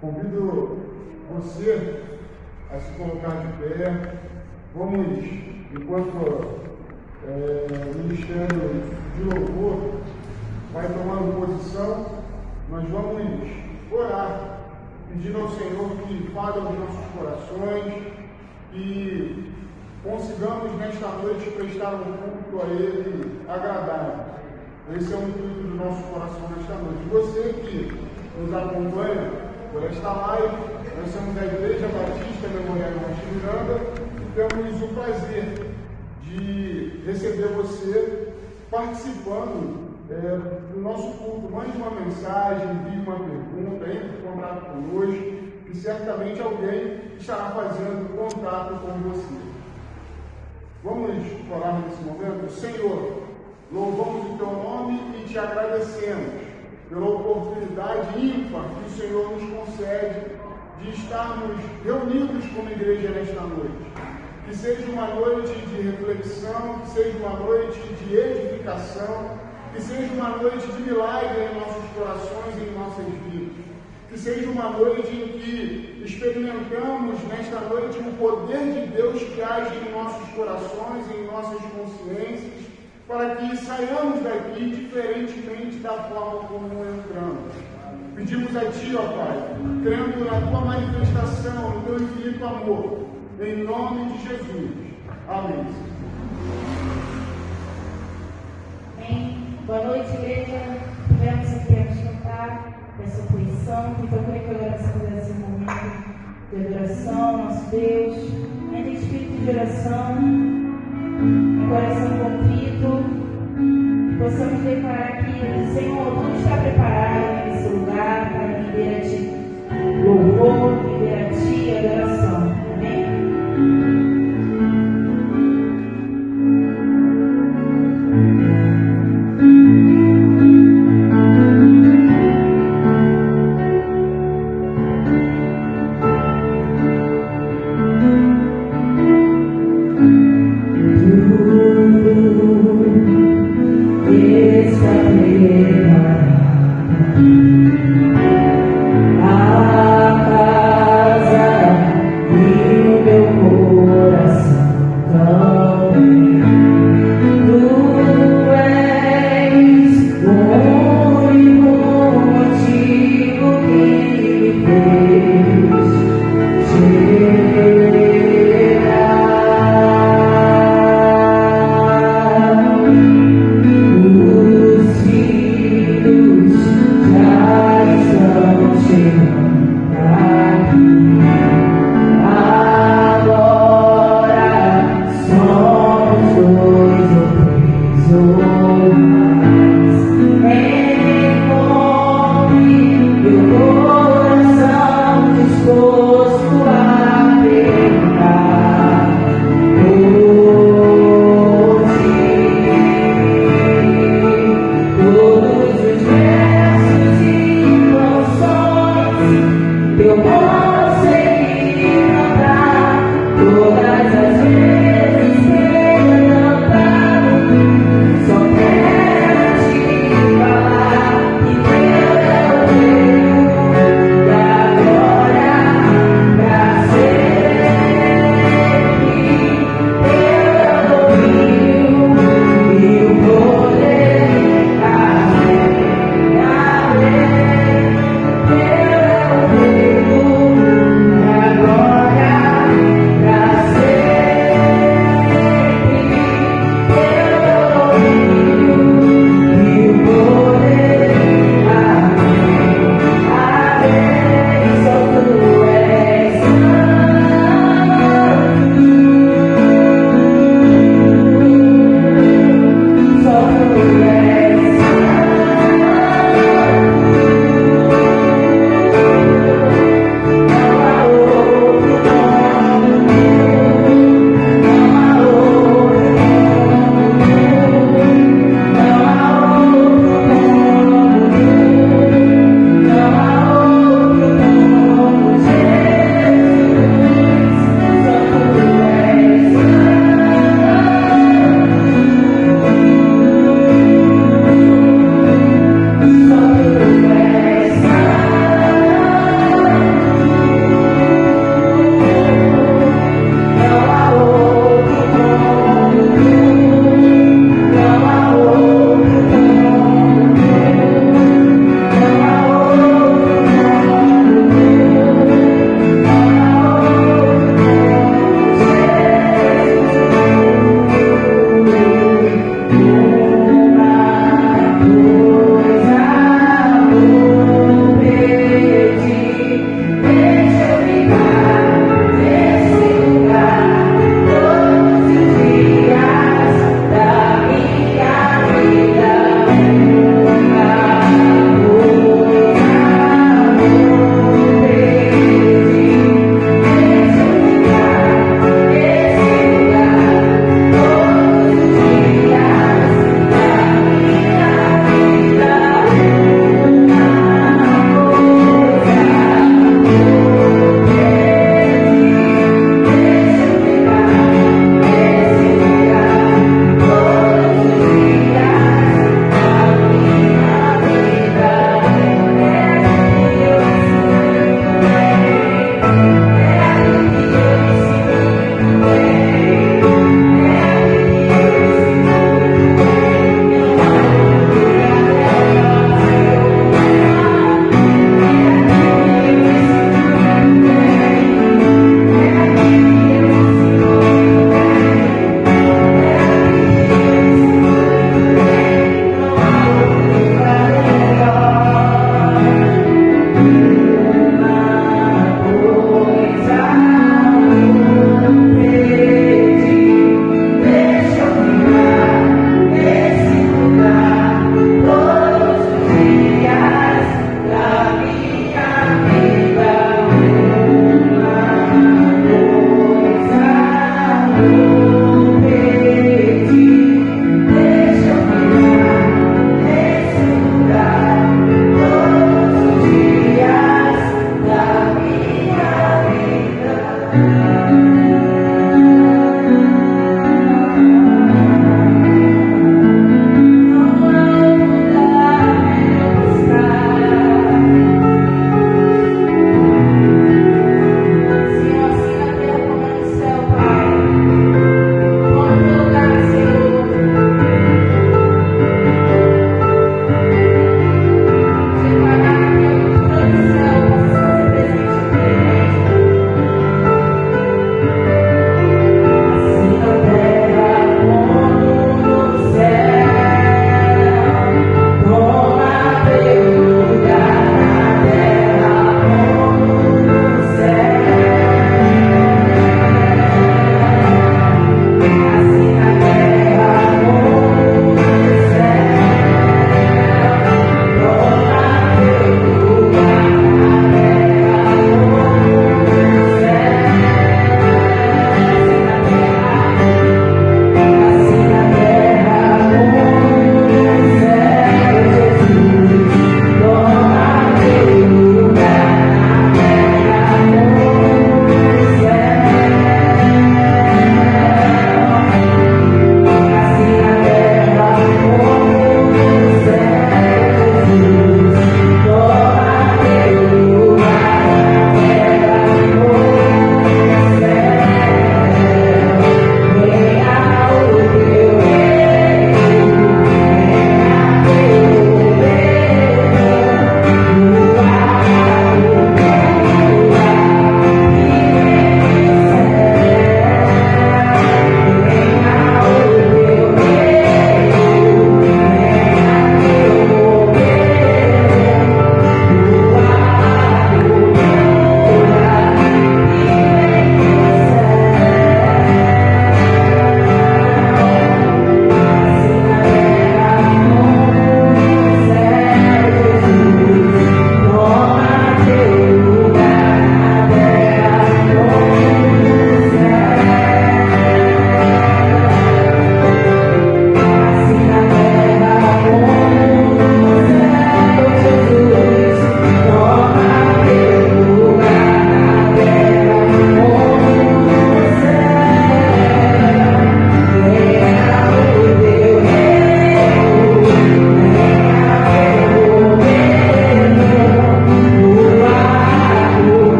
Convido você a se colocar de pé. Vamos, enquanto o Ministério de Louvor vai tomando posição, nós vamos orar, pedindo ao Senhor que fale aos nossos corações e consigamos nesta noite prestar um culto a Ele agradável. Esse é o intuito do nosso coração nesta noite. Você que nos acompanha por esta live, nós somos da Igreja Batista Memorial Martim Miranda e temos o prazer de receber você participando do nosso culto. Mande uma mensagem, envie uma pergunta, entre em contato conosco, que certamente alguém estará fazendo contato com você. Vamos orar nesse momento? Senhor, louvamos o Teu nome e Te agradecemos pela oportunidade ímpar que o Senhor nos concede de estarmos reunidos como igreja nesta noite. Que seja uma noite de reflexão, que seja uma noite de edificação, que seja uma noite de milagre em nossos corações e em nossas vidas. Que seja uma noite em que experimentamos nesta noite o poder de Deus que age em nossos corações e em nossas consciências, para que saiamos daqui diferentemente da forma como entramos. Pedimos a Ti, ó Pai, crendo na Tua manifestação, no Teu infinito amor, em nome de Jesus. Amém. Amém. Boa noite, igreja. Tivemos aqui a cantar essa posição, então eu queria que agora você fizesse um momento de adoração, nosso Deus, ainda em espírito de oração, coração contrito, que possamos declarar que, Senhor, tudo está preparado nesse lugar para render a Ti louvor, render a Ti adoração. Amém? Está preparado.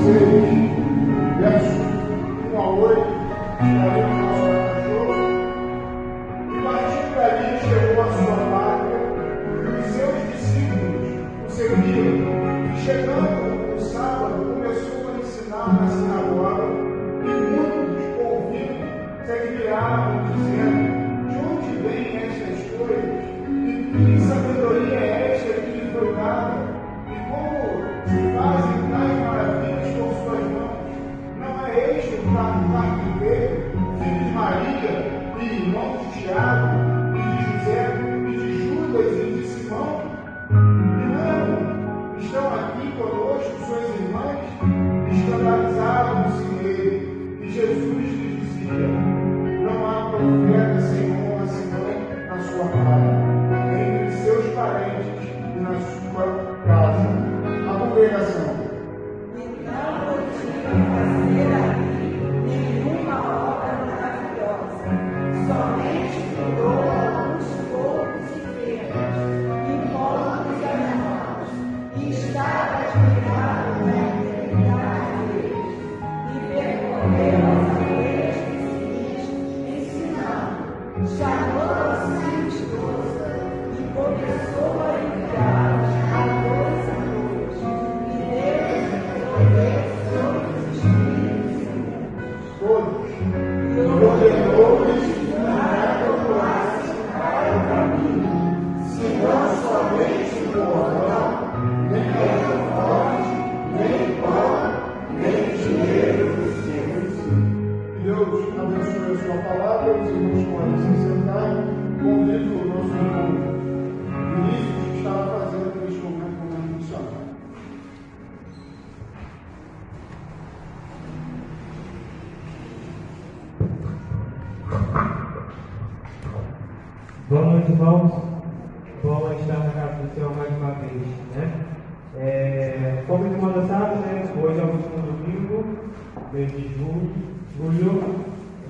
6, verso 1 a 8, estaremos no nosso cachorro. E partindo dali chegou a sua pátria, e os seus discípulos o seguiam. E chegando no sábado, começou a ensinar na sinagoga, e muitos, ouvindo, se admiravam, dizendo: de onde vêm estas coisas? E que sabedoria é esta que lhe foi dada? E como se fazem tais maravilhas com suas mãos? Não é este o carpinteiro, filho de Maria, e irmão de Tiago, e de José, e de Judas, e de Simão? E não estão aqui conosco suas irmãs? Escandalizavam-se nele. E Jesus lhes dizia: não há profeta sem honra senão na sua casa, entre seus parentes e na sua casa. A congregação. Não podia fazer ali nenhuma obra maravilhosa, somente curou alguns poucos enfermos, impondo-lhes as mãos, e estava admirado na integridade deles, e percorreu as aldeias vizinhas, ensinando, chamou a si mentirosa, e começou a enviá-los a dois a dois, e Deus recolheu sobre os espíritos imundos. Todos. E E ordenou-lhes que não procurassem para o caminho, senão somente o bordão, nem era forte, nem pão, nem dinheiro dos seus. Que Deus abençoe a sua palavra, os irmãos podem se sentar. Convido o nosso irmão Vinícius, que estava fazendo neste momento como missionário. Boa noite, irmãos. Bom estar na casa do Senhor mais uma vez, né? Como os irmãos sabem, né? Hoje é o último domingo, mês de julho,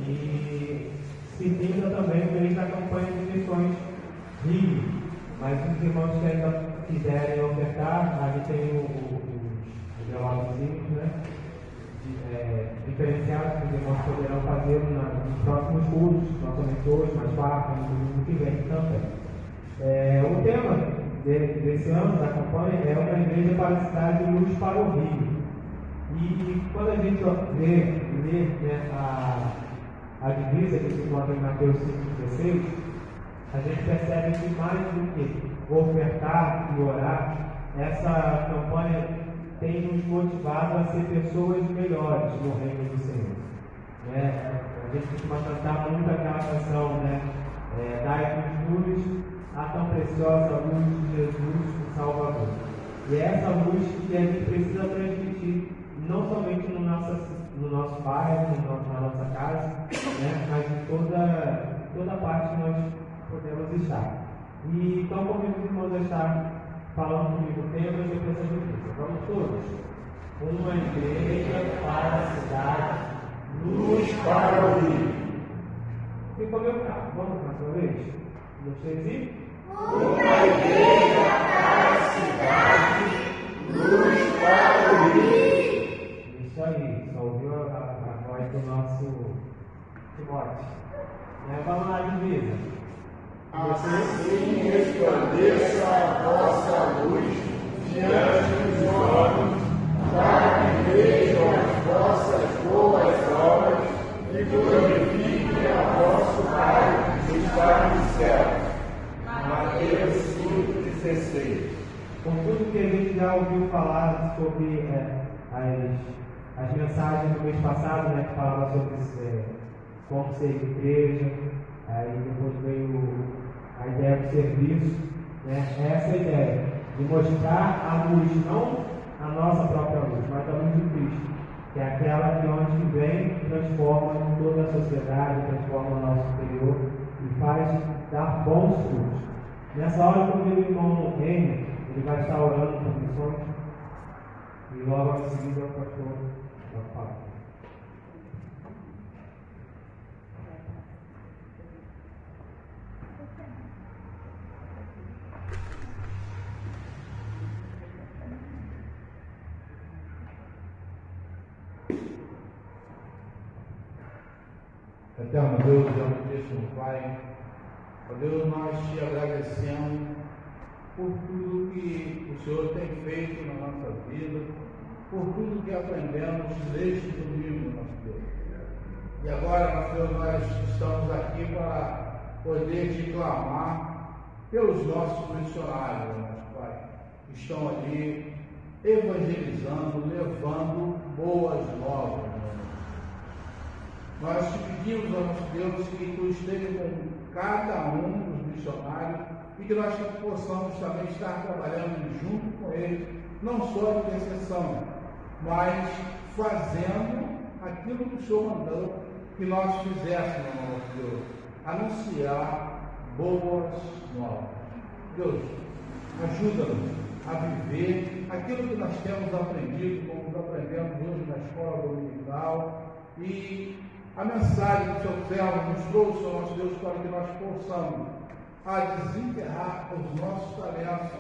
e seguindo também o mês da campanha de missões Rio. Mas os irmãos que ainda quiserem ofertar, ali tem os envelopezinhos, né? Diferenciados que os irmãos poderão fazer nos próximos cultos, não somente hoje, mas quarta, no domingo que vem também. O tema desse ano da campanha é uma igreja para a cidade e luz para o Rio. E quando a gente lê né, a divisa que se encontra em Mateus 5,16, a gente percebe que mais do que ofertar e orar, essa campanha tem nos motivado a ser pessoas melhores no reino do Senhor. Né? A gente costuma cantar muito aquela canção, né? Dai-nos luz, a tão preciosa luz de Jesus, o Salvador. E é essa luz que a gente precisa transmitir, não somente no nosso bairro, na nossa casa, né? Mas em toda parte que nós podemos estar. E então convido os irmãos a estar falando comigo o tema e depois a divisa. Vamos todos? Uma igreja para a cidade, Luz para o Rio. Ficou meu carro. Vamos mais uma vez? No 6 uma igreja para a cidade, luz para o Rio. Isso aí, só ouviu a voz do nosso Timóteo. Vamos lá, divisa. Assim resplandeça a vossa luz diante dos homens, para que vejam as vossas boas obras e glorifiquem a vosso Pai que está no céu. Mateus 5,16. Com tudo que a gente já ouviu falar sobre as mensagens do mês passado, né, que falava sobre como ser igreja, aí depois veio a ideia do serviço, né? Essa é a ideia, de mostrar a luz, não a nossa própria luz, mas a luz de Cristo, que é aquela que onde vem e transforma toda a sociedade, transforma o nosso interior e faz dar bons frutos. Nessa hora, quando o irmão Henry, ele vai estar orando por missões, e logo em seguida o pastor vai falar. Eterno Deus, amantíssimo Pai, ó Deus, nós te agradecemos por tudo que o Senhor tem feito na nossa vida, por tudo que aprendemos desde domingo, nosso Deus. E agora, nosso Deus, nós estamos aqui para poder te clamar pelos nossos missionários, nosso Pai, que estão ali evangelizando, levando boas novas. Nós te pedimos, ó nosso Deus, que tu esteja com cada um dos missionários e que nós possamos também estar trabalhando junto com eles, não só em intercessão, mas fazendo aquilo que o Senhor mandou que nós fizéssemos, nosso Deus, anunciar boas novas. Deus, ajuda-nos a viver aquilo que nós temos aprendido, como aprendemos hoje na escola dominical, e a mensagem que o Seu servo nos trouxe, ó nosso Deus, para que nós possamos a desenterrar os nossos talentos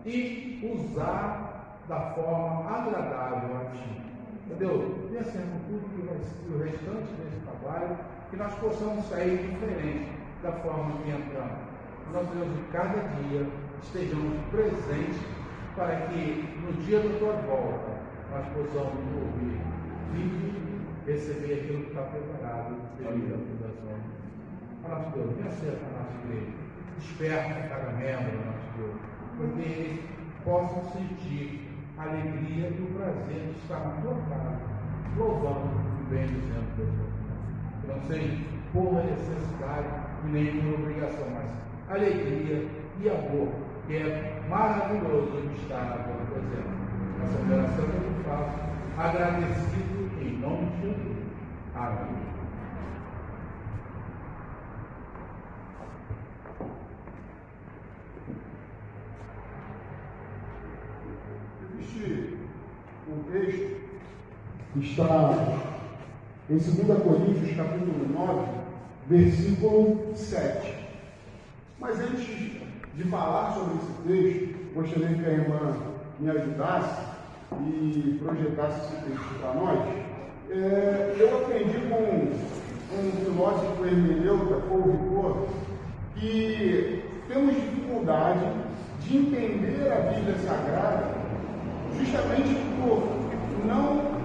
e usar da forma agradável a Ti. Meu Deus, venha ser com tudo que vai ser o restante desse trabalho, que nós possamos sair diferente da forma que entramos. Nosso Deus, de cada dia estejamos presentes para que no dia da Tua volta nós possamos ouvir vídeo, receber aquilo que está preparado devido à fundação. Nosso Deus, venha ser para a nossa igreja, desperta cada membro, nosso Deus, porque eles possam sentir a alegria e o prazer de estar na tua casa, louvando e bendizendo Deus. Que não seja por necessidade e nem por obrigação, mas alegria e amor, que é maravilhoso de estar na tua presença. Essa oração que eu faço, agradecido em nome de Jesus. Amém. Existe um texto que está em 2 Coríntios, capítulo 9, versículo 7. Mas antes de falar sobre esse texto, gostaria que a irmã me ajudasse e projetasse esse texto para nós. Eu aprendi com um filósofo hermeneuta, Paul Ricoeur, que temos dificuldade de entender a Bíblia Sagrada justamente por não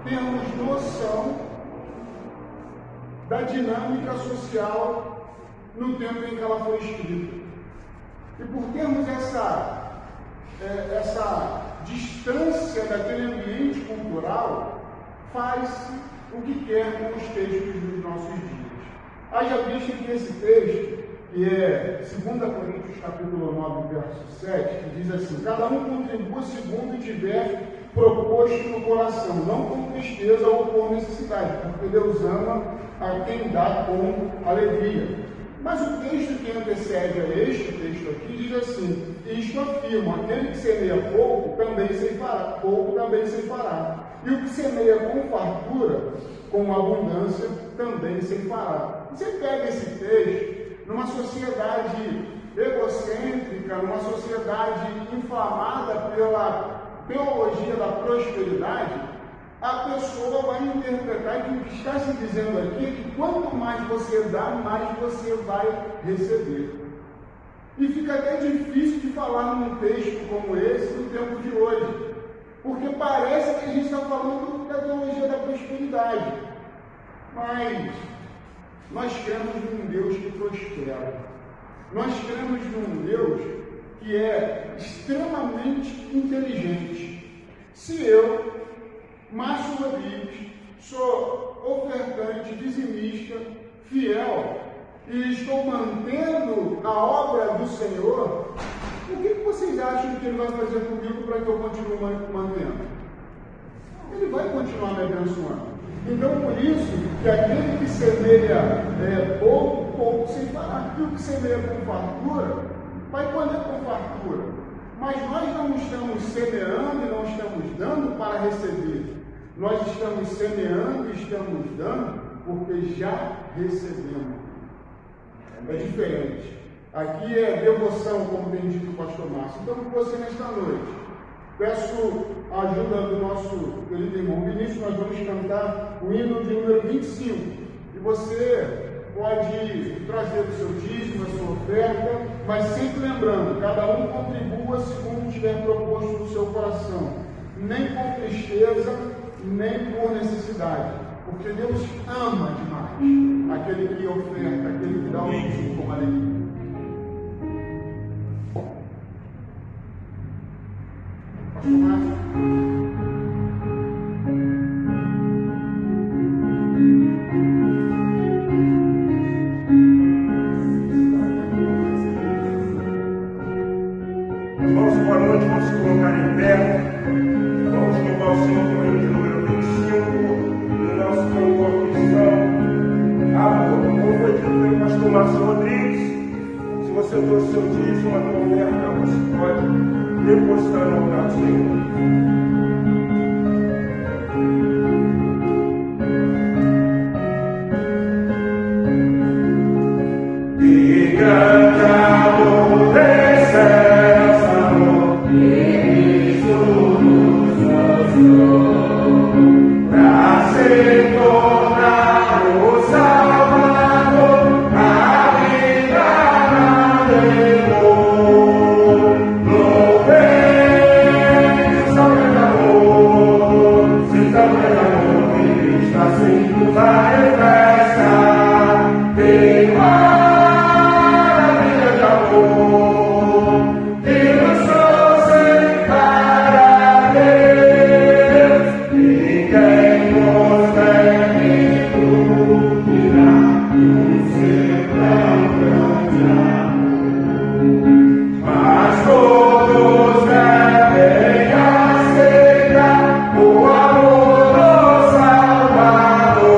termos noção da dinâmica social no tempo em que ela foi escrita. E por termos essa distância daquele ambiente cultural, faz-se o que quer com os textos dos nossos dias. Haja visto que esse texto, que é 2 Coríntios capítulo 9, verso 7, que diz assim: cada um contribua segundo tiver proposto no coração, não com tristeza ou por necessidade, porque Deus ama a quem dá com alegria. Mas o texto que antecede a este texto aqui diz assim: isto afirma, aquele que semeia pouco também ceifará, e o que semeia com fartura, com abundância, também ceifará. Você pega esse texto numa sociedade egocêntrica, numa sociedade inflamada pela teologia da prosperidade, a pessoa vai interpretar que o que está se dizendo aqui é que quanto mais você dá, mais você vai receber. E fica até difícil de falar num texto como esse no tempo de hoje, porque parece que a gente está falando da teologia da prosperidade. Mas nós cremos num Deus que prospera. Nós cremos num Deus que é extremamente inteligente. Se eu, Márcio Rodrigues, sou ofertante, dizimista, fiel, e estou mantendo a obra do Senhor, o que vocês acham que Ele vai fazer comigo para que eu continue mantendo? Ele vai continuar me abençoando. Então, por isso, que aquele que semeia pouco ceifará, e o que semeia com fartura, vai colher com fartura. Mas nós não estamos semeando e não estamos dando para receber. Nós estamos semeando e estamos dando porque já recebemos. É diferente. Aqui é devoção, como tem dito o pastor Márcio. Então, que você nesta noite Peço a ajuda do nosso querido irmão Vinícius. Nós vamos cantar o hino de número 25. E você pode trazer o seu dízimo, a sua oferta, mas sempre lembrando, cada um contribua segundo tiver proposto no seu coração, nem com tristeza, nem por necessidade, porque Deus ama demais aquele que oferta, aquele que dá o dízimo com alegria. Pastor Márcio. Boa noite, vamos se colocar em pé. Vamos louvar o Senhor com o hino de número 25 do nosso cantor cristão. Como foi dito pelo pastor Márcio Rodrigues, se você trouxe seu dízimo, a tua oferta, você pode depositar no altar do Senhor. E grande amor desce, amor, pra se tornar o Salvador, a vida levou. Louvemos ao grande amor, sinta o grande amor que está sendo vai festa. Tem maravilha de amor que nos trouxe para Deus. Ninguém nos deve duvidar do seu tão grande amor, mas todos devem aceitar o amor do Salvador.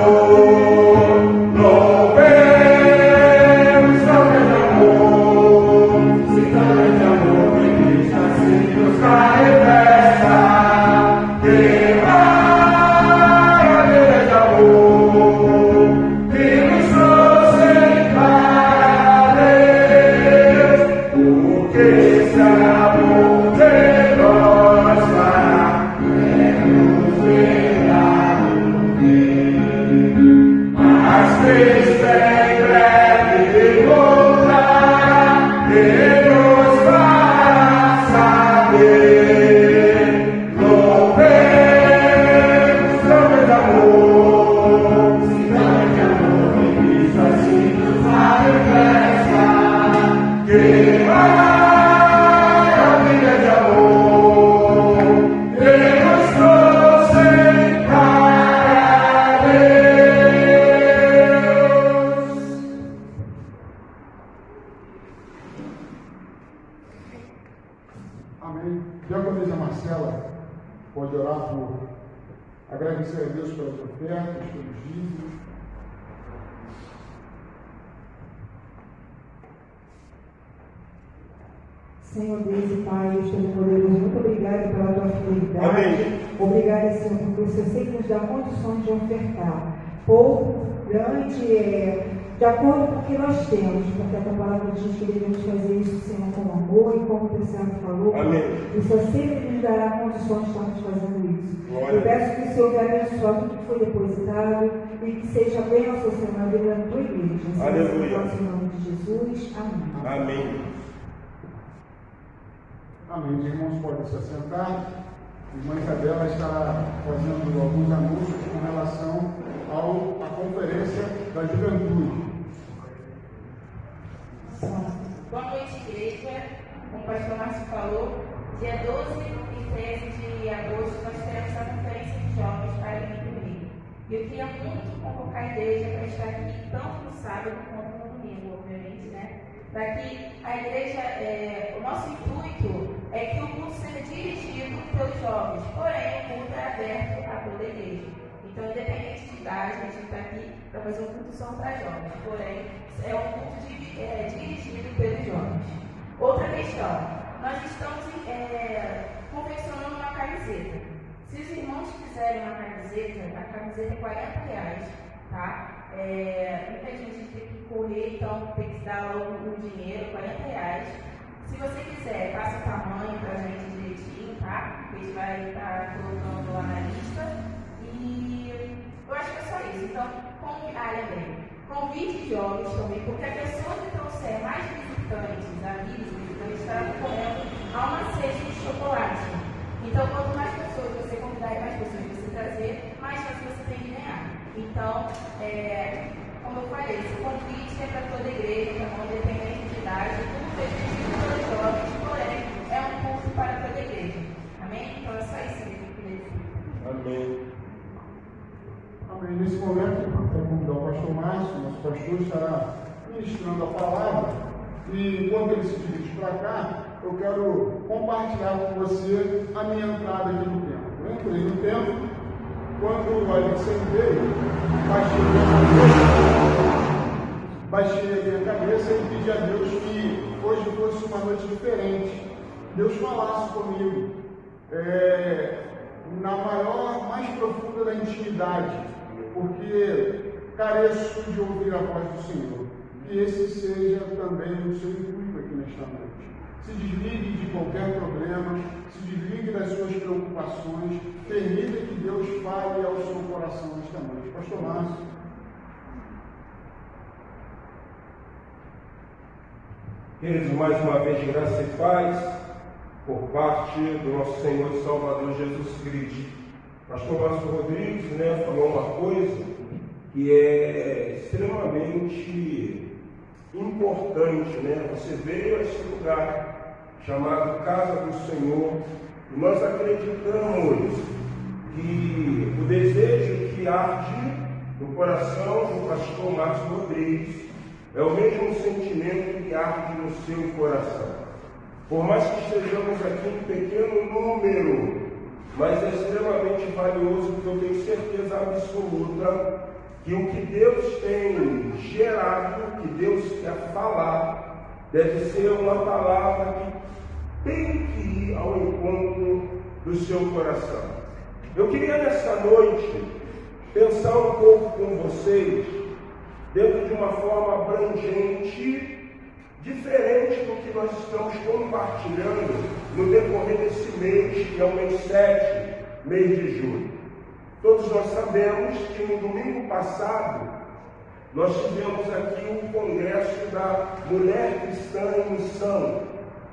Louvemos ao grande amor, se tão grande amor que está sendo nos manifesta. Que maravilha de amor que nos trouxe para Deus, porque esse amor de nós fará nos verá no bem. Mas Cristo em breve voltará e nos fará saber. Louvemos ao grande amor, se grande amor em Cristo assim nos manifesta. Que maravilha de amor que nos trouxe para Deus. Amém. Diaconisa Marcela pode orar por agradecer a Deus pelas ofertas, pelos dízimos. Senhor Deus e Pai, Deus Todo-Poderoso, muito obrigado pela tua fidelidade. Amém. Obrigado, Senhor, porque você sempre nos dá condições de ofertar. Pouco, grande, de acordo com o que nós temos, porque a tua palavra diz que devemos fazer isso, Senhor, com amor e como o teu Senhor falou. Amém. O Senhor sempre nos dará condições de estarmos fazendo isso. Glória. Eu peço que o Senhor venha abençoar tudo que foi depositado e que seja bem ao Senhor na vida da tua igreja. Aleluia. Em nome de Jesus. Amém. Amém. Amém. Os irmãos podem se assentar. A irmã Isabela está fazendo alguns anúncios com relação à conferência da juventude. Boa noite, igreja. Como o pastor Márcio falou, dia 12 e 13 de agosto nós teremos a conferência de jovens para Rio. E eu queria muito convocar a igreja para estar aqui tanto no sábado quanto no domingo, obviamente, né? Para que a igreja, o nosso intuito é que o culto seja dirigido pelos jovens, porém o culto é aberto a toda a igreja. Então, independente de idade, a gente está aqui para fazer um culto só para jovens, porém é um culto dirigido pelos jovens. Outra questão, nós estamos confeccionando uma camiseta. Se os irmãos quiserem uma camiseta, a camiseta é R$40, tá? Muita gente tem que correr, então tem que dar logo o dinheiro, R$40. Se você quiser, passa o tamanho pra gente direitinho, tá? A gente vai estar colocando lá na lista. E eu acho que é só isso. Então, lembrei. Convite jovens também, porque a pessoa que trouxer mais visitantes, amigos visitantes, estará concorrendo a uma cesta de chocolate. Então, quanto mais pessoas você convidar e mais pessoas você trazer, mais fácil você tem de ganhar. Então, como eu falei, esse convite é para toda a igreja, tá bom? Independente de idade, tudo feito para os jovens, porém, é um curso para toda a igreja. Amém? Então, é só isso que eu queria dizer. Amém. Amém. Nesse momento, eu quero convidar o pastor Márcio, nosso pastor, estará ministrando a palavra. E quando ele se dirige para cá, eu quero compartilhar com você a minha entrada aqui no templo. Eu entrei no templo, quando a gente veio, baixei a cabeça e pedi a Deus que hoje fosse uma noite diferente. Deus falasse comigo na mais profunda da intimidade, porque careço de ouvir a voz do Senhor. Que esse seja também o seu intuito aqui nesta noite. Se desligue de qualquer problema, se desligue das suas preocupações, permita que Deus fale ao seu coração esta noite. Pastor Márcio. Queridos, mais uma vez, graça e paz por parte do nosso Senhor e Salvador Jesus Cristo. Pastor Márcio Rodrigues, falou uma coisa que é extremamente importante, Você veio a esse lugar chamado Casa do Senhor e nós acreditamos que o desejo que arde no coração do pastor Márcio Rodrigues é o mesmo sentimento que arde no seu coração. Por mais que estejamos aqui em pequeno número, mas é extremamente valioso, porque eu tenho certeza absoluta que o que Deus tem gerado, que Deus quer falar, deve ser uma palavra que tem que ir ao encontro do seu coração. Eu queria nessa noite pensar um pouco com vocês, dentro de uma forma abrangente, diferente do que nós estamos compartilhando no decorrer desse mês, que é o mês 7, mês de julho. Todos nós sabemos que no domingo passado nós tivemos aqui o congresso da Mulher Cristã em Missão,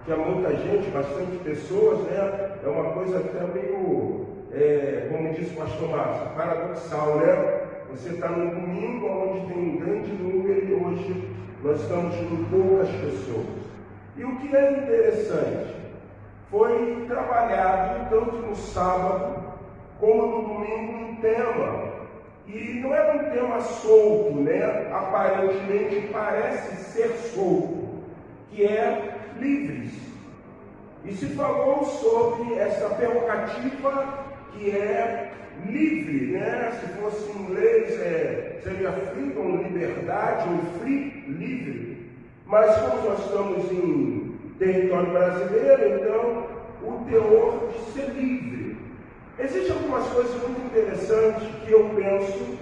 que há muita gente, bastante pessoas, é uma coisa até meio, como disse o pastor Márcio, paradoxal, Você está no domingo onde tem um grande número e hoje nós estamos com poucas pessoas. E o que é interessante, foi trabalhado tanto no sábado como no domingo um tema, e não é um tema solto, aparentemente parece ser solto, que é livres. E se falou sobre essa prerrogativa que é livre, Se fosse em inglês seria freedom, liberdade, ou free, livre. Mas como nós estamos em território brasileiro, então o teor de ser livre. Existem algumas coisas muito interessantes que eu penso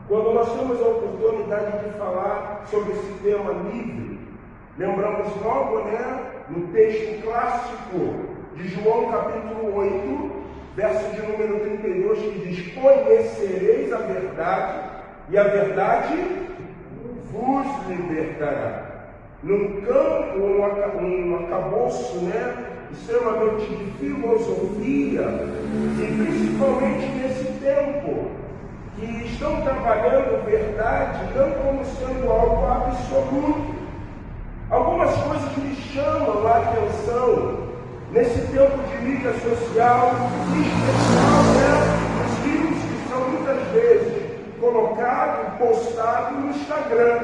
quando nós temos a oportunidade de falar sobre esse tema livre. Lembramos logo, no texto clássico de João capítulo 8, verso de número 32, que diz: conhecereis a verdade, e a verdade vos libertará. Num campo, um arcabouço, extremamente de filosofia, e principalmente nesse tempo, que estão trabalhando verdade não como sendo algo absoluto. Algumas coisas me chamam a atenção nesse tempo de mídia social, em especial, os vídeos que são muitas vezes colocados, postados no Instagram,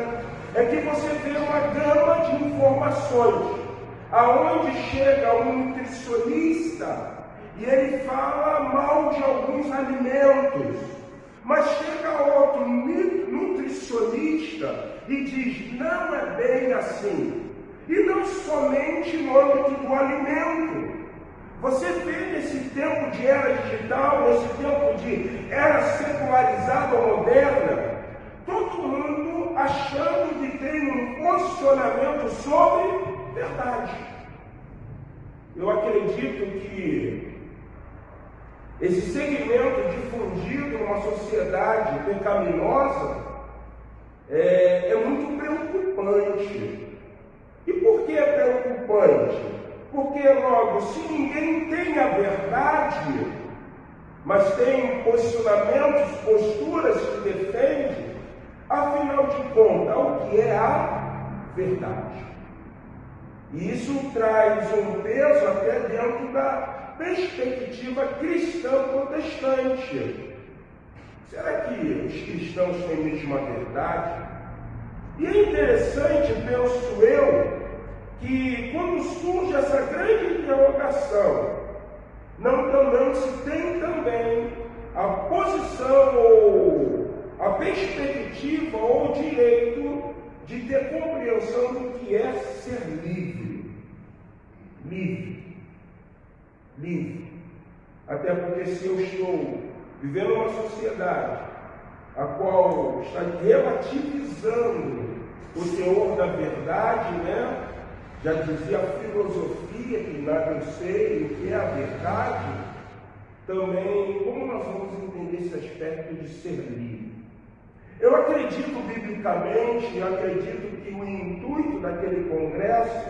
é que você vê uma gama de informações, aonde chega um nutricionista e ele fala mal de alguns alimentos, mas chega outro nutricionista e diz: não é bem assim. E não somente no âmbito do alimento. Você vê nesse tempo de era digital, nesse tempo de era secularizada ou moderna, todo mundo achando que tem um posicionamento sobre verdade. Eu acredito que esse segmento difundido numa sociedade pecaminosa é muito preocupante. E por que é preocupante? Porque, logo, se ninguém tem a verdade, mas tem posicionamentos, posturas que defende, afinal de contas, o que é a verdade? E isso traz um peso até dentro da perspectiva cristã protestante. Será que os cristãos têm mesmo a verdade? E é interessante, penso eu, que quando surge essa grande interrogação, não se tem também a posição ou a perspectiva ou o direito de ter compreensão do que é ser livre. Livre. Até porque se eu estou vivendo uma sociedade a qual está relativizando o teor da verdade, né? Já dizia a filosofia que nada eu sei o que é a verdade, também como nós vamos entender esse aspecto de ser livre? Eu acredito biblicamente, eu acredito que o intuito daquele congresso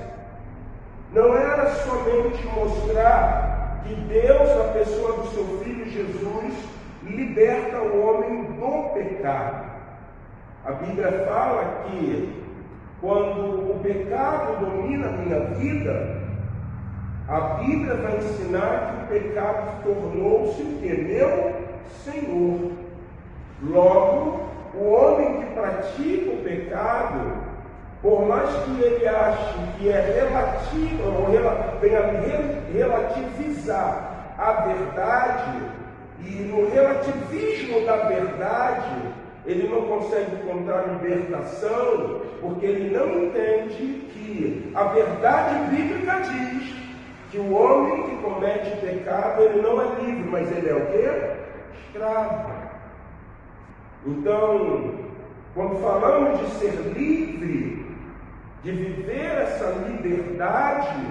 não era somente mostrar que Deus, na pessoa do seu Filho Jesus, liberta o homem do pecado. A Bíblia fala que quando o pecado domina a minha vida, a Bíblia vai ensinar que o pecado tornou-se o que? Meu Senhor. Logo, o homem que pratica o pecado, por mais que ele ache que é relativo, ou venha relativizar a verdade, e no relativismo da verdade, ele não consegue encontrar libertação, porque ele não entende que a verdade bíblica diz que o homem que comete pecado, ele não é livre, mas ele é o quê? Escravo. Então, quando falamos de ser livre, de viver essa liberdade,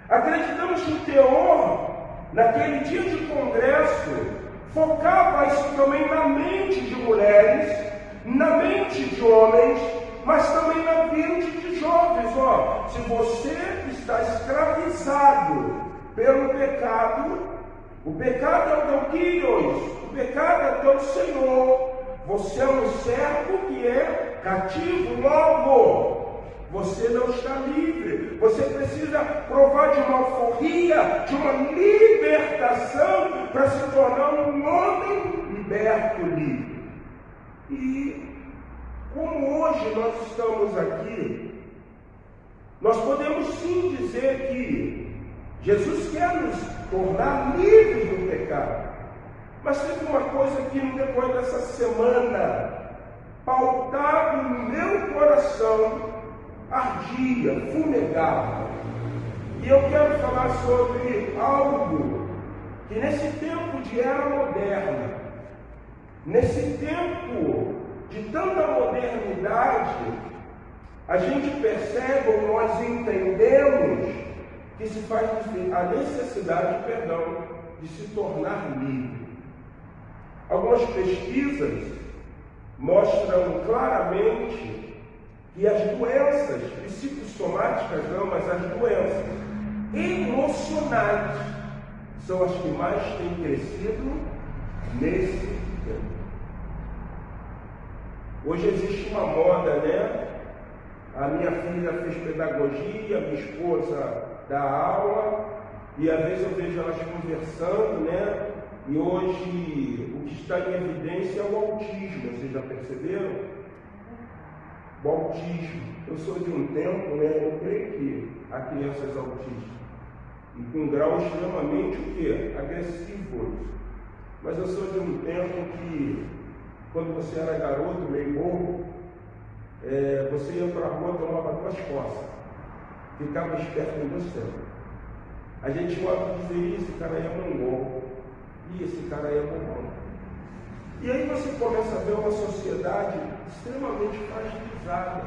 acreditamos que o teor, naquele dia de congresso, focava isso também na mente de mulheres, na mente de homens, mas também na mente de jovens. Se você está escravizado pelo pecado, o pecado é o teu Kyrios, o pecado é o teu Senhor, você é um servo que é cativo, logo você não está livre. Você precisa provar de uma alforria, de uma libertação, para se tornar um homem liberto, livre. E como hoje nós estamos aqui, nós podemos sim dizer que Jesus quer nos tornar livres do pecado. Mas teve uma coisa que no decorrer dessa semana, pautado no meu coração, ardia, fumegava. E eu quero falar sobre algo que nesse tempo de era moderna, nesse tempo de tanta modernidade, a gente percebe ou nós entendemos que se faz a necessidade, de se tornar livre. Algumas pesquisas mostram claramente que as doenças psicossomáticas não, mas as doenças emocionais são as que mais têm crescido nesse tempo. Hoje existe uma moda, né? A minha filha fez pedagogia, minha esposa dá aula, e às vezes eu vejo elas conversando, né? E hoje o que está em evidência é o autismo, vocês já perceberam? O autismo. Eu sou de um tempo, né? Eu creio que há crianças autistas, e com grau extremamente o quê? Agressivos. Mas eu sou de um tempo que, quando você era garoto, meio bobo, você ia para a rua, tomava 2 coças, ficava esperto em você. A gente pode dizer, esse cara aí é mongol, e esse cara aí é mongol. E aí você começa a ver uma sociedade extremamente fragilizada.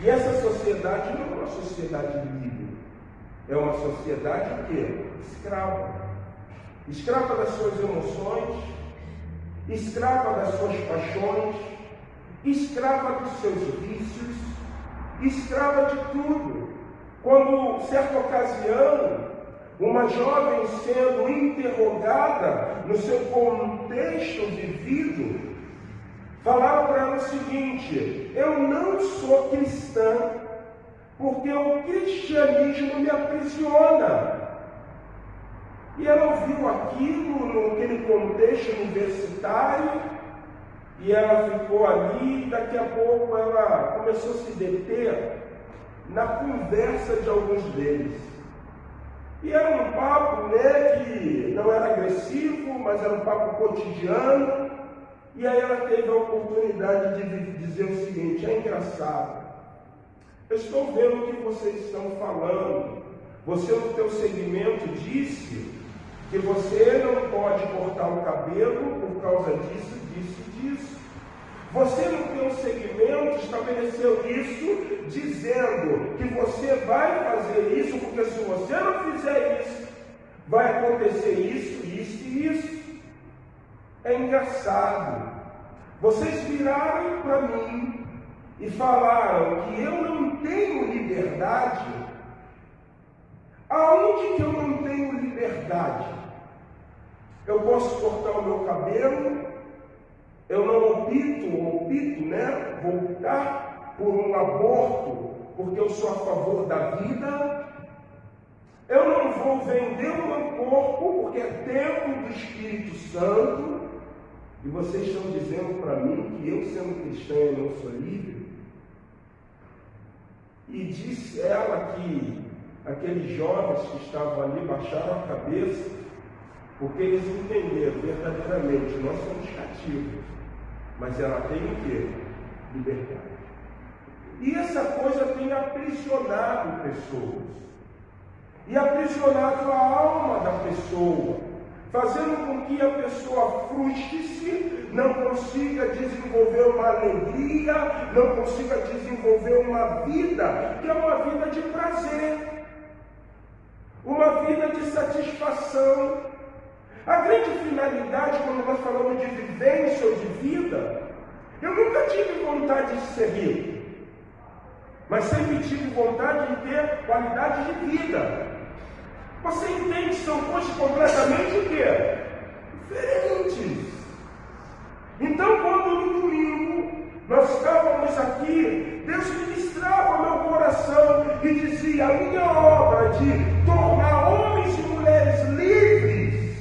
E essa sociedade não é uma sociedade livre, é uma sociedade o quê? Escrava. escrava das suas emoções, escrava das suas paixões, escrava dos seus vícios, escrava de tudo. Quando, certa ocasião, uma jovem sendo interrogada no seu contexto vivido, falaram para ela o seguinte: eu não sou cristã, porque o cristianismo me aprisiona. E ela ouviu aquilo naquele contexto universitário, e ela ficou ali, e daqui a pouco ela começou a se deter na conversa de alguns deles. E era um papo, que não era agressivo, mas era um papo cotidiano. E aí ela teve a oportunidade de dizer o seguinte: é engraçado, eu estou vendo o que vocês estão falando. Você no teu segmento disse que você não pode cortar o cabelo por causa disso, disso e disso. Você no teu segmento estabeleceu isso dizendo que você vai fazer isso, porque se você não fizer isso, vai acontecer isso, isso e isso. É engraçado. Vocês viraram para mim e falaram que eu não tenho liberdade. Aonde que eu não tenho liberdade? Eu posso cortar o meu cabelo, eu não opto, vou optar por um aborto, porque eu sou a favor da vida. Eu não vou vender o meu corpo, porque é templo do Espírito Santo. E vocês estão dizendo para mim que eu, sendo cristã, eu não sou livre? E disse ela que aqueles jovens que estavam ali baixaram a cabeça, porque eles entenderam verdadeiramente: nós somos cativos, mas ela tem o quê? Liberdade. E essa coisa tem aprisionado pessoas, e aprisionado a alma da pessoa, fazendo com que a pessoa frustre-se, não consiga desenvolver uma alegria, não consiga desenvolver uma vida que é uma vida de prazer, uma vida de satisfação. A grande finalidade, quando nós falamos de vivência ou de vida, eu nunca tive vontade de ser rico, mas sempre tive vontade de ter qualidade de vida. Você entende que são coisas completamente o quê? Diferentes. Então, quando no domingo nós estávamos aqui, Deus ministrava meu coração e dizia: a minha obra de tornar homens e mulheres livres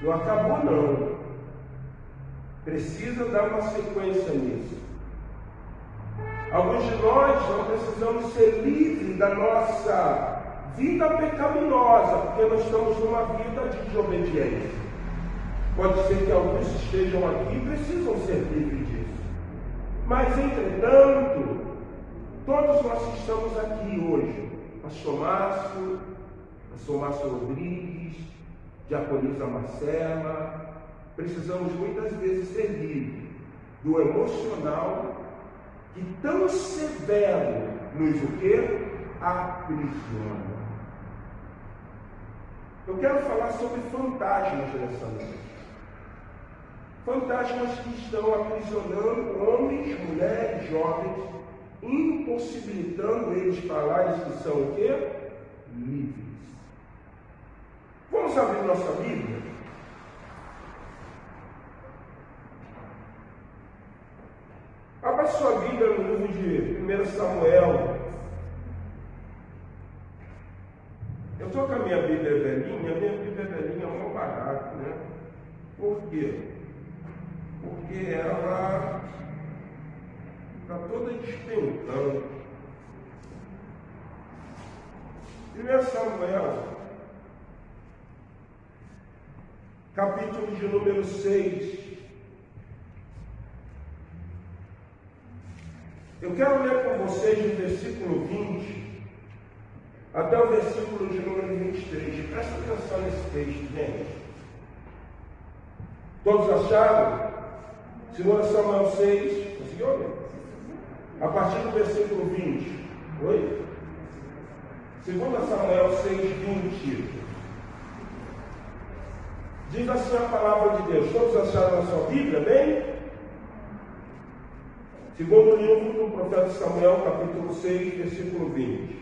não acabou não. Precisa dar uma sequência nisso. Alguns de nós não precisamos ser livres da nossa vida pecaminosa, porque nós estamos numa vida de desobediência. Pode ser que alguns estejam aqui e precisam ser livres disso. Mas, entretanto, todos nós que estamos aqui hoje, Pastor Márcio Rodrigues, Diaconisa Marcela, precisamos muitas vezes ser livres do emocional que tão severo nos o quê? Aprisiona. Eu quero falar sobre fantasmas nessa noite. Fantasmas que estão aprisionando homens, mulheres, jovens, impossibilitando eles falarem que são o quê? Livres. Vamos abrir nossa Bíblia? Abra sua Bíblia no livro de 1 Samuel. Eu estou com a minha Bíblia velhinha, é um barato, né? Por quê? Porque ela está toda despencando. 1 Samuel, capítulo de número 6. Eu quero ler com vocês do versículo 20 até o versículo de número 23. Presta atenção nesse texto, gente. Todos acharam? 2 Samuel 6, conseguiu ler? A partir do versículo 20. Oi? 2 Samuel 6, 20. Diz assim a palavra de Deus. Todos acharam na sua Bíblia, bem? Segundo livro do profeta Samuel, capítulo 6, versículo 20.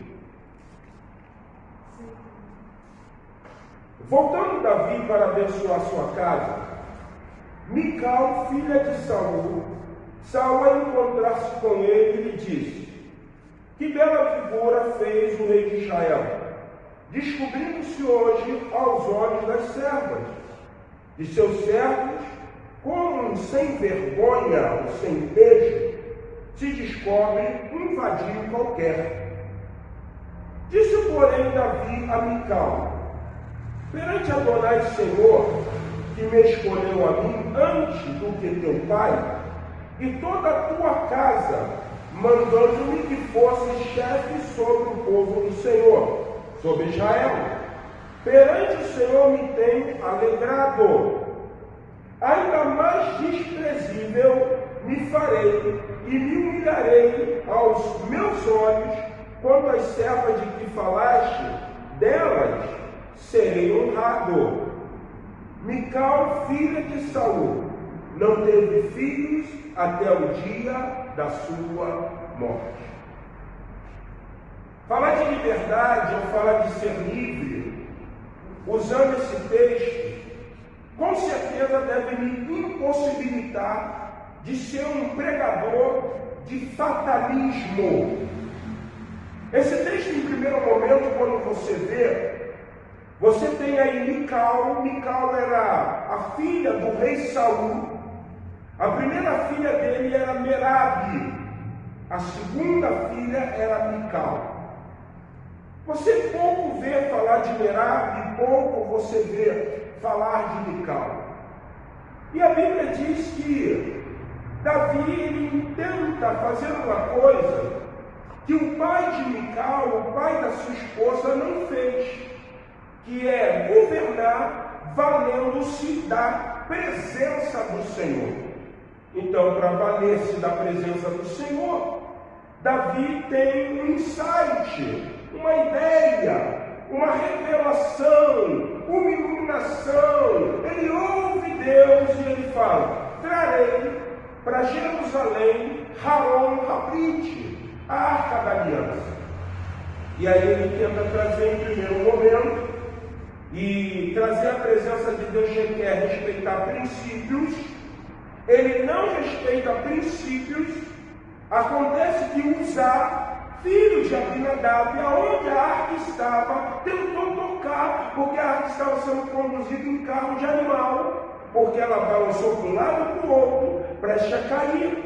Voltando Davi para abençoar sua casa, Mical, filha de Saul, ao encontrar-se com ele, lhe disse: que bela figura fez o rei de Israel, descobrindo-se hoje aos olhos das servas, de seus servos, como um sem vergonha ou sem beijo, se descobre um vadio qualquer. Disse, porém, Davi a Mical: perante Adonai Senhor, que me escolheu a mim antes do que teu pai, e toda a tua casa, mandando-me que fosse chefe sobre o povo do Senhor, sobre Israel. Perante o Senhor me tem alegrado. Ainda mais desprezível me farei e me humilharei aos meus olhos, quanto às servas de que falaste, delas serei honrado. Mical, filha de Saul, não teve filhos até o dia da sua morte. Falar de liberdade ou falar de ser livre, usando esse texto, com certeza deve me impossibilitar de ser um pregador de fatalismo. Esse texto, em primeiro momento, quando você vê, você tem aí Mical. Mical era a filha do rei Saul. A primeira filha dele era Merabi. A segunda filha era Mical. Você pouco vê falar de Merabi, pouco você vê falar de Mical. E a Bíblia diz que Davi ele tenta fazer uma coisa que o pai de Mical, o pai da sua esposa, não fez, que é governar valendo-se da presença do Senhor. Então, para valer-se da presença do Senhor, Davi tem um insight, uma ideia, uma revelação, uma iluminação. Ele ouve Deus e ele fala: trarei para Jerusalém Haron Habrit, a Arca da Aliança. E aí ele tenta trazer em primeiro momento, e trazer a presença de Deus requer respeitar princípios. Ele não respeita princípios. Acontece que Uzá, filho de Abinadab, aonde a arca estava, tentou tocar, porque a arca estava sendo conduzida em carro de animal, porque ela balançou para um lado e para o outro, prestes a cair.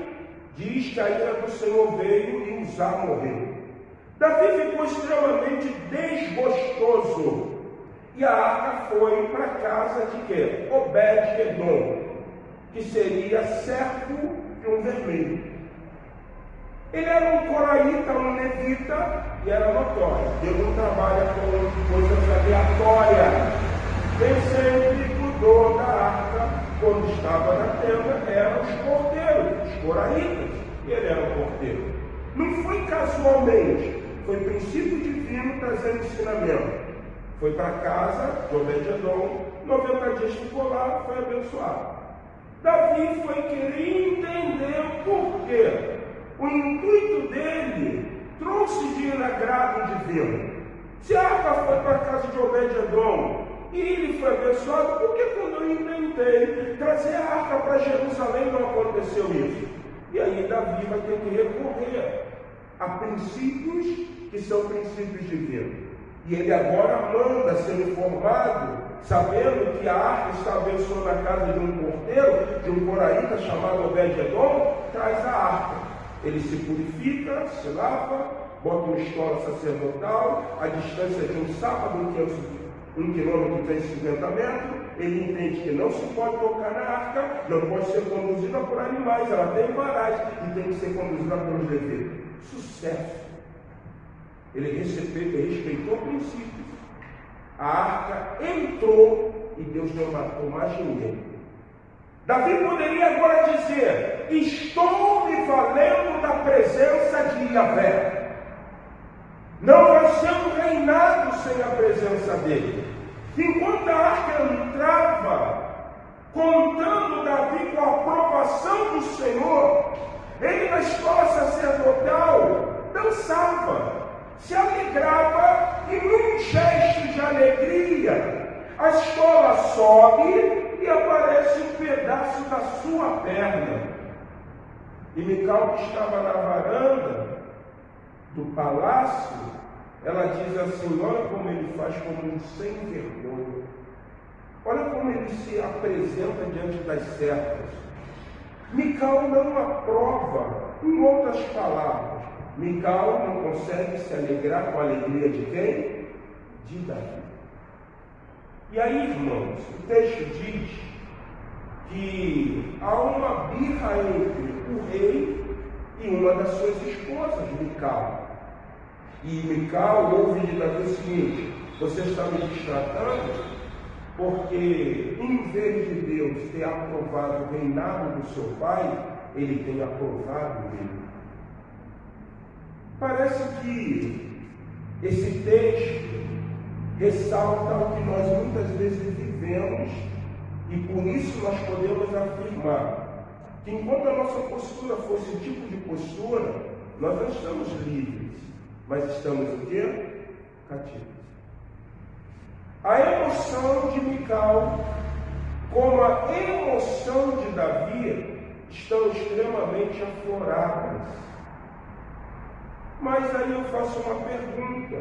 Diz que a ira do Senhor veio e Uzá morreu. Davi ficou extremamente desgostoso. E a arca foi para a casa de quê? Obed-Edom, que seria servo de um vermelho. Ele era um coraíta, um levita, e era notório. Deus não trabalha com coisas aleatórias. Quem sempre cuidou da arca, quando estava na tenda, eram os porteiros, os coraitas. E ele era um porteiro. Não foi casualmente, foi princípio divino trazendo ensinamento. Foi para a casa de Obed-Edom, 90 dias ficou lá, foi abençoado. Davi foi querer entender o porquê. O intuito dele trouxe de agrado divino. Se a arca foi para a casa de Obed-Edom e ele foi abençoado, por que quando eu intentei trazer a arca para Jerusalém não aconteceu isso? E aí Davi vai ter que recorrer a princípios que são princípios divinos. E ele agora manda ser informado, sabendo que a arca está abençoando na casa de um porteiro, de um coraíta chamado Obed-Edom, traz a arca. Ele se purifica, se lava, bota uma estola sacerdotal, a distância de um sábado, 1 quilômetro e 50 metros. Ele entende que não se pode tocar na arca, não pode ser conduzida por animais, ela tem varais e tem que ser conduzida pelos levitas. Sucesso! Ele respeitou princípios. A arca entrou e Deus não matou mais ninguém. Davi poderia agora dizer: estou me valendo da presença de Yahvé. Não vai ser um reinado sem a presença dele. enquanto a arca entrava, contando Davi com a aprovação do Senhor, ele na escola sacerdotal dançava, se alegrava e num gesto de alegria, a escola sobe e aparece um pedaço da sua perna. E Mical, que estava na varanda do palácio, ela diz assim: olha como ele faz como um sem vergonha. Olha como ele se apresenta diante das servas. Mical não aprova. Em outras palavras, Mical não consegue se alegrar com a alegria de quem? De Davi. E aí, irmãos, o texto diz que há uma birra entre o rei e uma das suas esposas, Mical. E Mical ouve de Davi o seguinte: você está me destratando porque, em vez de Deus ter aprovado o reinado do seu pai, ele tem aprovado ele. Parece que esse texto ressalta o que nós muitas vezes vivemos, e por isso nós podemos afirmar que enquanto a nossa postura fosse o tipo de postura, nós não estamos livres, mas estamos o quê? Cativos. A emoção de Mical, como a emoção de Davi, estão extremamente afloradas. Mas aí eu faço uma pergunta: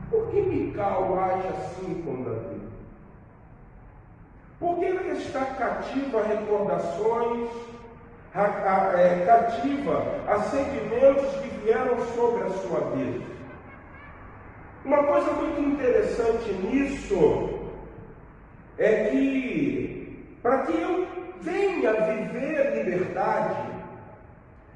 por que Mical age assim com Davi? Por que ele está cativa a recordações, cativa a sentimentos que vieram sobre a sua vida? Uma coisa muito interessante nisso é que, para que eu venha viver liberdade,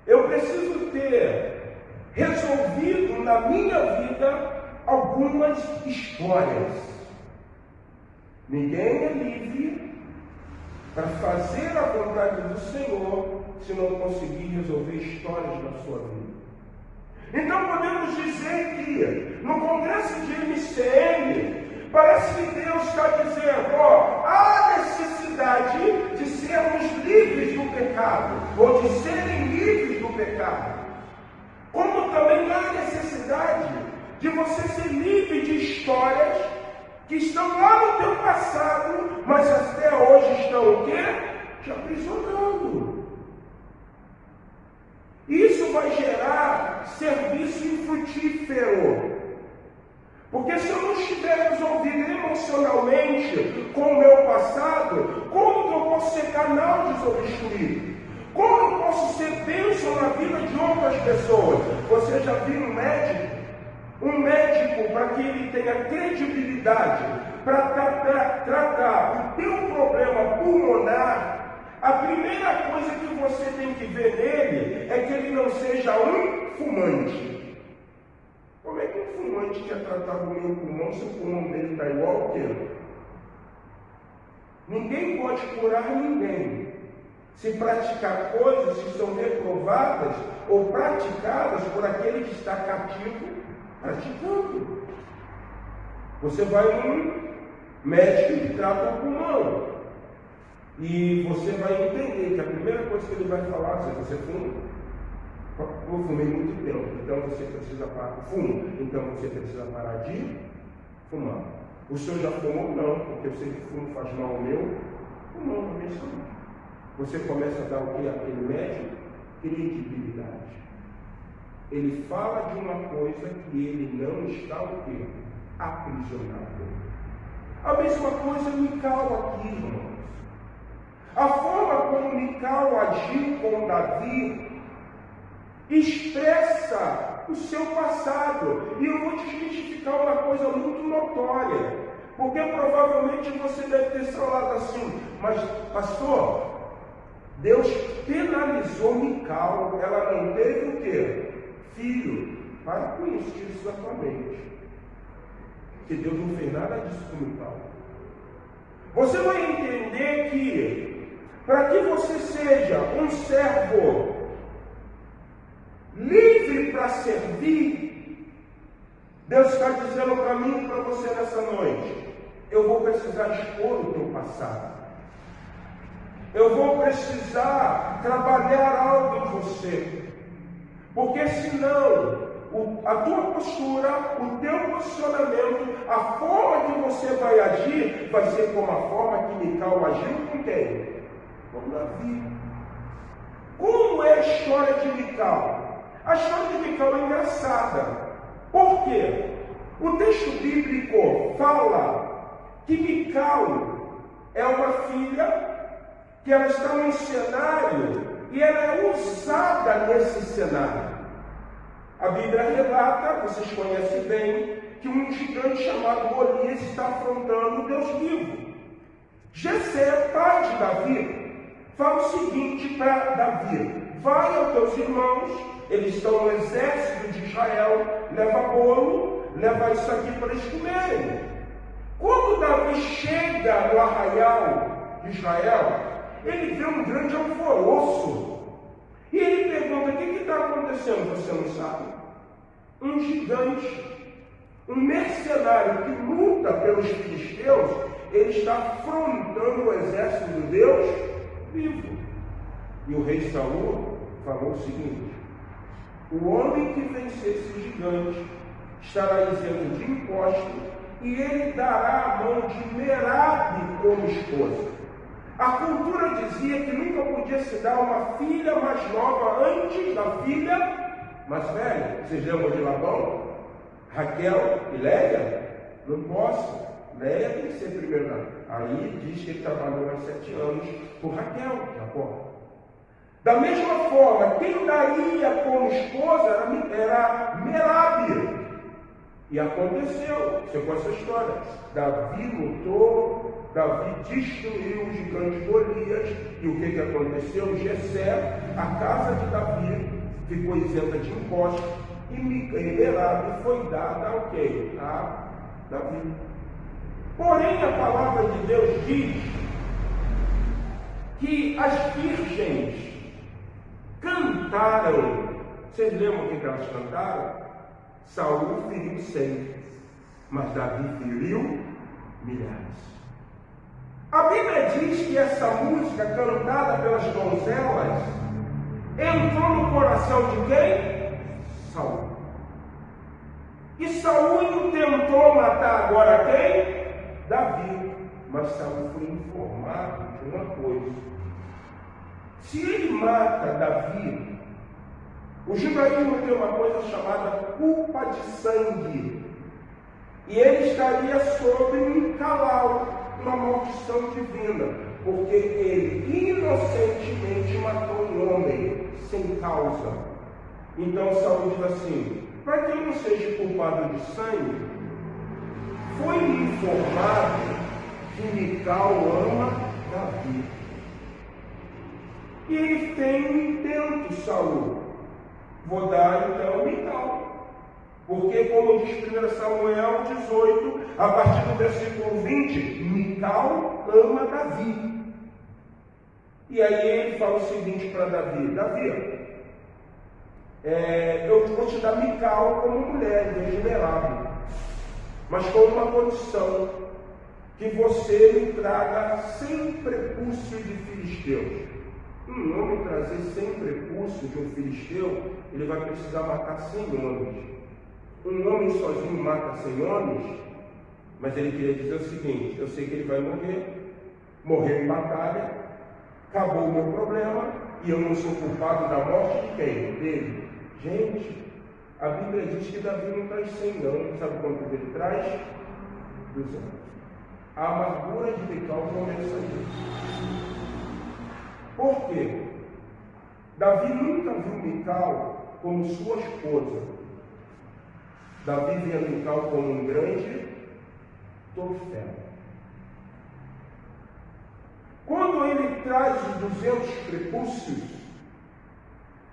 eu preciso ter resolvido na minha vida algumas histórias. Ninguém é livre para fazer a vontade do Senhor se não conseguir resolver histórias na sua vida. Então podemos dizer que no congresso de MCM, parece que Deus está dizendo: há necessidade de sermos livres do pecado, ou de serem livres do pecado. Como também há necessidade de você ser livre de histórias que estão lá no teu passado, mas até hoje estão o quê? Te aprisionando. Isso vai gerar serviço infrutífero. Porque se eu não estiver resolvido emocionalmente com o meu passado, como que eu posso ser canal desobstruído? Como eu posso ser bênção na vida de outras pessoas? Você já viu um médico? Um médico, para que ele tenha credibilidade para tratar o teu problema pulmonar, a primeira coisa que você tem que ver nele é que ele não seja um fumante. Como é que um fumante quer tratar do meu pulmão se o pulmão dele está igual ao quê? Ninguém pode curar ninguém se praticar coisas que são reprovadas ou praticadas por aquele que está cativo praticando. Você vai num médico que trata o pulmão e você vai entender que a primeira coisa que ele vai falar é: você fuma? Eu fumei muito tempo, então você precisa parar. Fuma, então você precisa parar de fumar. O senhor já fumou? Não, porque eu sei que fumo faz mal ao meu pulmão, não é isso. Você começa a dar o que àquele médico? Credibilidade. Ele fala de uma coisa que ele não está o quê? Aprisionado. A mesma coisa Mical aqui, irmãos. A forma como Mical agiu com Davi expressa o seu passado. E eu vou desmistificar uma coisa muito notória, porque provavelmente você deve ter falado assim: mas pastor, Deus penalizou Mical, ela não teve o quê? Filho. Para com isso, tira isso da tua mente, que Deus não fez nada disso com Mical. Você vai entender que, para que você seja um servo livre para servir, Deus está dizendo para mim e para você nessa noite: eu vou precisar expor o teu passado. Eu vou precisar trabalhar algo em você. Porque senão, a tua postura, o teu posicionamento, a forma que você vai agir, vai ser como a forma que Mical agiu com quem? Com Davi. Como é a história de Mical? A história de Mical é engraçada. Por quê? O texto bíblico fala que Mical é uma filha que ela está num cenário e ela é usada nesse cenário. A Bíblia relata, vocês conhecem bem, que um gigante chamado Golias está afrontando o Deus vivo. Jessé, pai de Davi, fala o seguinte para Davi: vai aos teus irmãos, eles estão no exército de Israel, leva bolo, leva isso aqui para eles comerem. Quando Davi chega no arraial de Israel, ele vê um grande alvoroço. E ele pergunta: o que está acontecendo? Você não sabe? Um gigante, um mercenário que luta pelos filisteus, ele está afrontando o exército de Deus vivo. E o rei Saul falou o seguinte: o homem que vencer esse gigante estará isento de imposto, e ele dará a mão de Merabe como esposa. A cultura dizia que nunca podia se dar uma filha mais nova antes da filha mais velha. Vocês lembram de Labão? Raquel e Léia? Não posso. Léia tem que ser primeiro. Aí diz que ele trabalhou mais 7 anos por Raquel, Jacó. Da mesma forma, quem daria como esposa era Merabe. E aconteceu, você conhece a história. Davi lutou, Davi destruiu o gigante Golias. E o que aconteceu? Jessé, a casa de Davi, ficou isenta de impostos. E Merabe foi dada ao quê? A Davi. Porém, a palavra de Deus diz que as virgens cantaram. Vocês lembram o que elas cantaram? Saul feriu 100, mas Davi feriu milhares. A Bíblia diz que essa música cantada pelas donzelas entrou no coração de quem? Saul. E Saul intentou matar agora quem? Davi. Mas Saul foi informado de uma coisa: se ele mata Davi, o judaísmo tem uma coisa chamada culpa de sangue. E ele estaria sob um calal, uma maldição divina, porque ele inocentemente matou um homem sem causa. Então Saul diz assim: para que eu não seja culpado de sangue, foi-me informado que Mical ama Davi. E ele tem um intento, Saul. Vou dar então Mical. Porque, como diz 1 Samuel 18, a partir do versículo 20, Mical ama Davi. E aí ele fala o seguinte para Davi: Davi, eu vou te dar Mical como mulher, em vez de Merabe, mas com uma condição: que você me traga sem prepúcio de filisteus. Um homem trazer sem prepúcio de um filisteu, ele vai precisar matar 100 homens. Um homem sozinho mata 100 homens, mas ele queria dizer o seguinte: eu sei que ele vai morrer em batalha, acabou o meu problema, e eu não sou culpado da morte de quem? Dele. Gente, a Bíblia diz que Davi não traz 100 não, sabe quanto ele traz? 200. A amargura de Mical começa aí. Por quê? Davi nunca viu Mical como sua esposa. Davi via Mical como um grande troféu. Quando ele traz os 200 prepúcios,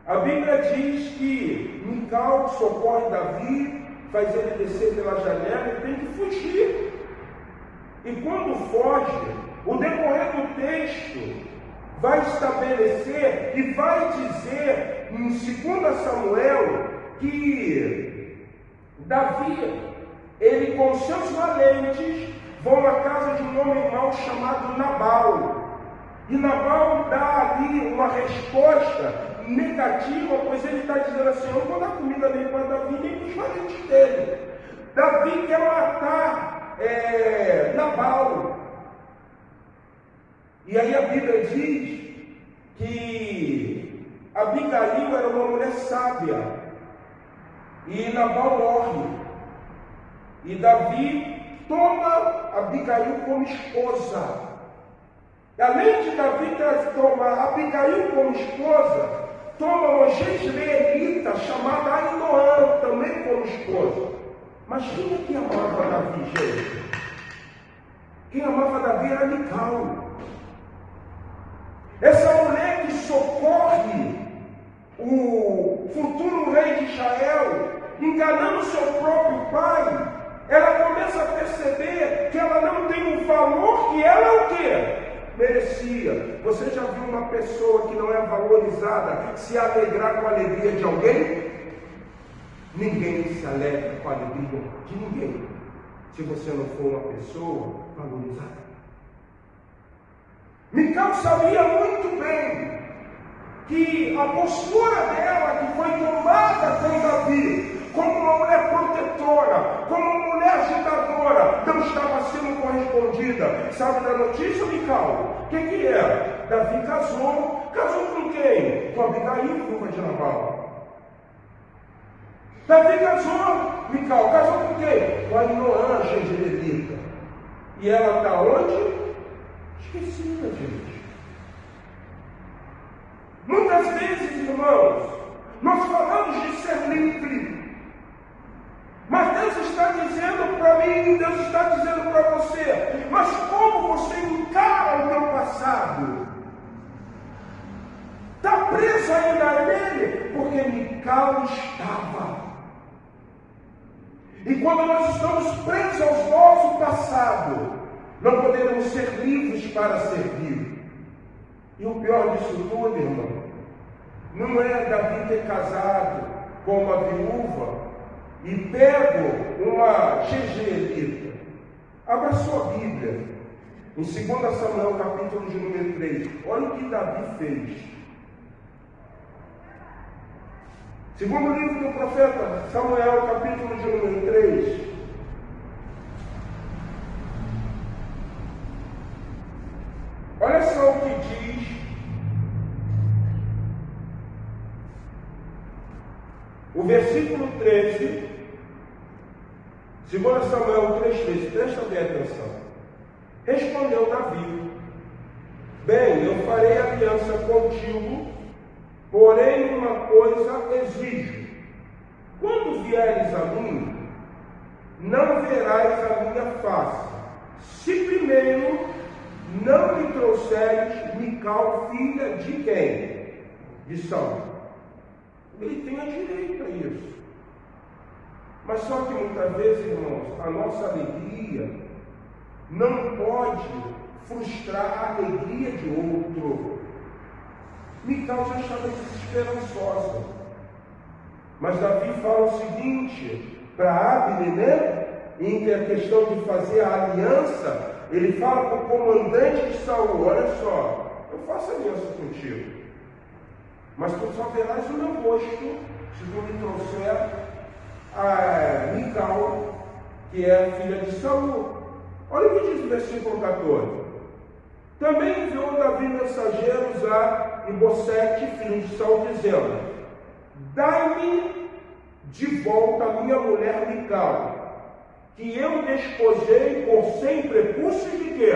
a Bíblia diz que Mical socorre Davi, faz ele descer pela janela e tem que fugir. E quando foge, o decorrer do texto vai estabelecer e vai dizer em 2 Samuel que Davi, ele com seus valentes vão à casa de um homem mau chamado Nabal. E Nabal dá ali uma resposta negativa, pois ele está dizendo assim: eu não vou dar comida nem para Davi, nem para os valentes dele. Davi quer matar Nabal. E aí a Bíblia diz que Abigail era uma mulher sábia. E Nabal morre. E Davi toma Abigail como esposa. Além de Davi tomar Abigail como esposa, toma uma jezreelita chamada Ainoã também como esposa. Mas quem é que amava Davi, gente? Quem amava Davi era Mical. Essa mulher que socorre o futuro rei de Israel, enganando seu próprio pai, ela começa a perceber que ela não tem o valor que ela o quê? Merecia. Você já viu uma pessoa que não é valorizada se alegrar com a alegria de alguém? Ninguém se alegra com a alegria de ninguém, se você não for uma pessoa valorizada. Mical sabia muito bem que a postura dela, que foi tomada com Davi, como uma mulher protetora, como uma mulher ajudadora, não estava sendo correspondida. Sabe da notícia, Mical? O que era? Davi casou com quem? Com Abigail, viúva de Nabal. Davi casou, Mical, casou com quem? Com Ainoã, jezreelita. E ela está onde? Esquecida, gente. Muitas vezes, irmãos, nós falamos de ser livre, mas Deus está dizendo para mim, Deus está dizendo para você, mas como você encara o teu passado? Está preso ainda nele? Porque Mical estava. E quando nós estamos presos ao nosso passado, não podemos ser livres para servir. E o pior disso tudo, irmão, não é Davi ter casado com uma viúva e pego uma jezreelita. Abra sua Bíblia, em 2 Samuel, capítulo de número 3. Olha o que Davi fez. Segundo livro do profeta Samuel, capítulo de número 3. Olha só o que diz o versículo 13, 2 Samuel 3,13, presta bem atenção. Respondeu Davi: bem, eu farei aliança contigo, porém uma coisa exijo: quando vieres a mim, não verás a minha face, se primeiro não me trouxeres Mical, filha de quem? De Saul. Ele tem direito a isso. Mas só que muitas vezes, irmãos, a nossa alegria não pode frustrar a alegria de outro. Mical já estava desesperançosa. Mas Davi fala o seguinte para Abner, né? Entre a questão de fazer a aliança, ele fala para o comandante de Saul: olha só, eu faço aliança contigo, mas tu só verás o meu rosto se tu me trouxer a Mical, que é a filha de Saul. Olha o que diz o versículo 14. Também enviou Davi mensageiros a Ibosete, filho de Saul, dizendo: dai-me de volta a minha mulher Mical, que eu despojei por sem prepúcio de quê?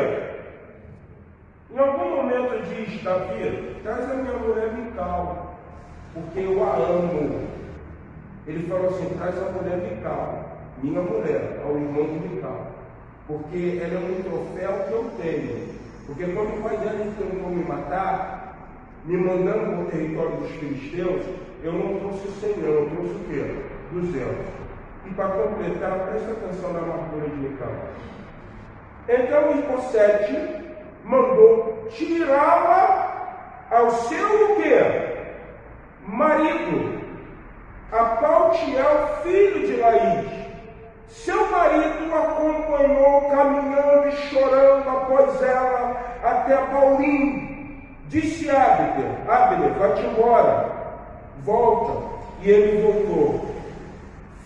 Em algum momento diz Davi: traz a minha mulher Mical, porque eu a amo. Ele falou assim: traz a mulher Mical, minha mulher, ao irmão de Mical, porque ela é um troféu que eu tenho. Porque quando o pai dela tentou me matar, me mandando para o território dos filisteus, eu não trouxe 100 não, eu trouxe o quê? 200. E para completar, presta atenção na amargura de Mical. Então Ibosete mandou tirá-la ao seu o quê? Marido. a Paltiel, filho de Laís. Seu marido a acompanhou caminhando e chorando após ela até Paulim. Disse Abner, vai-te embora, volta. E ele voltou.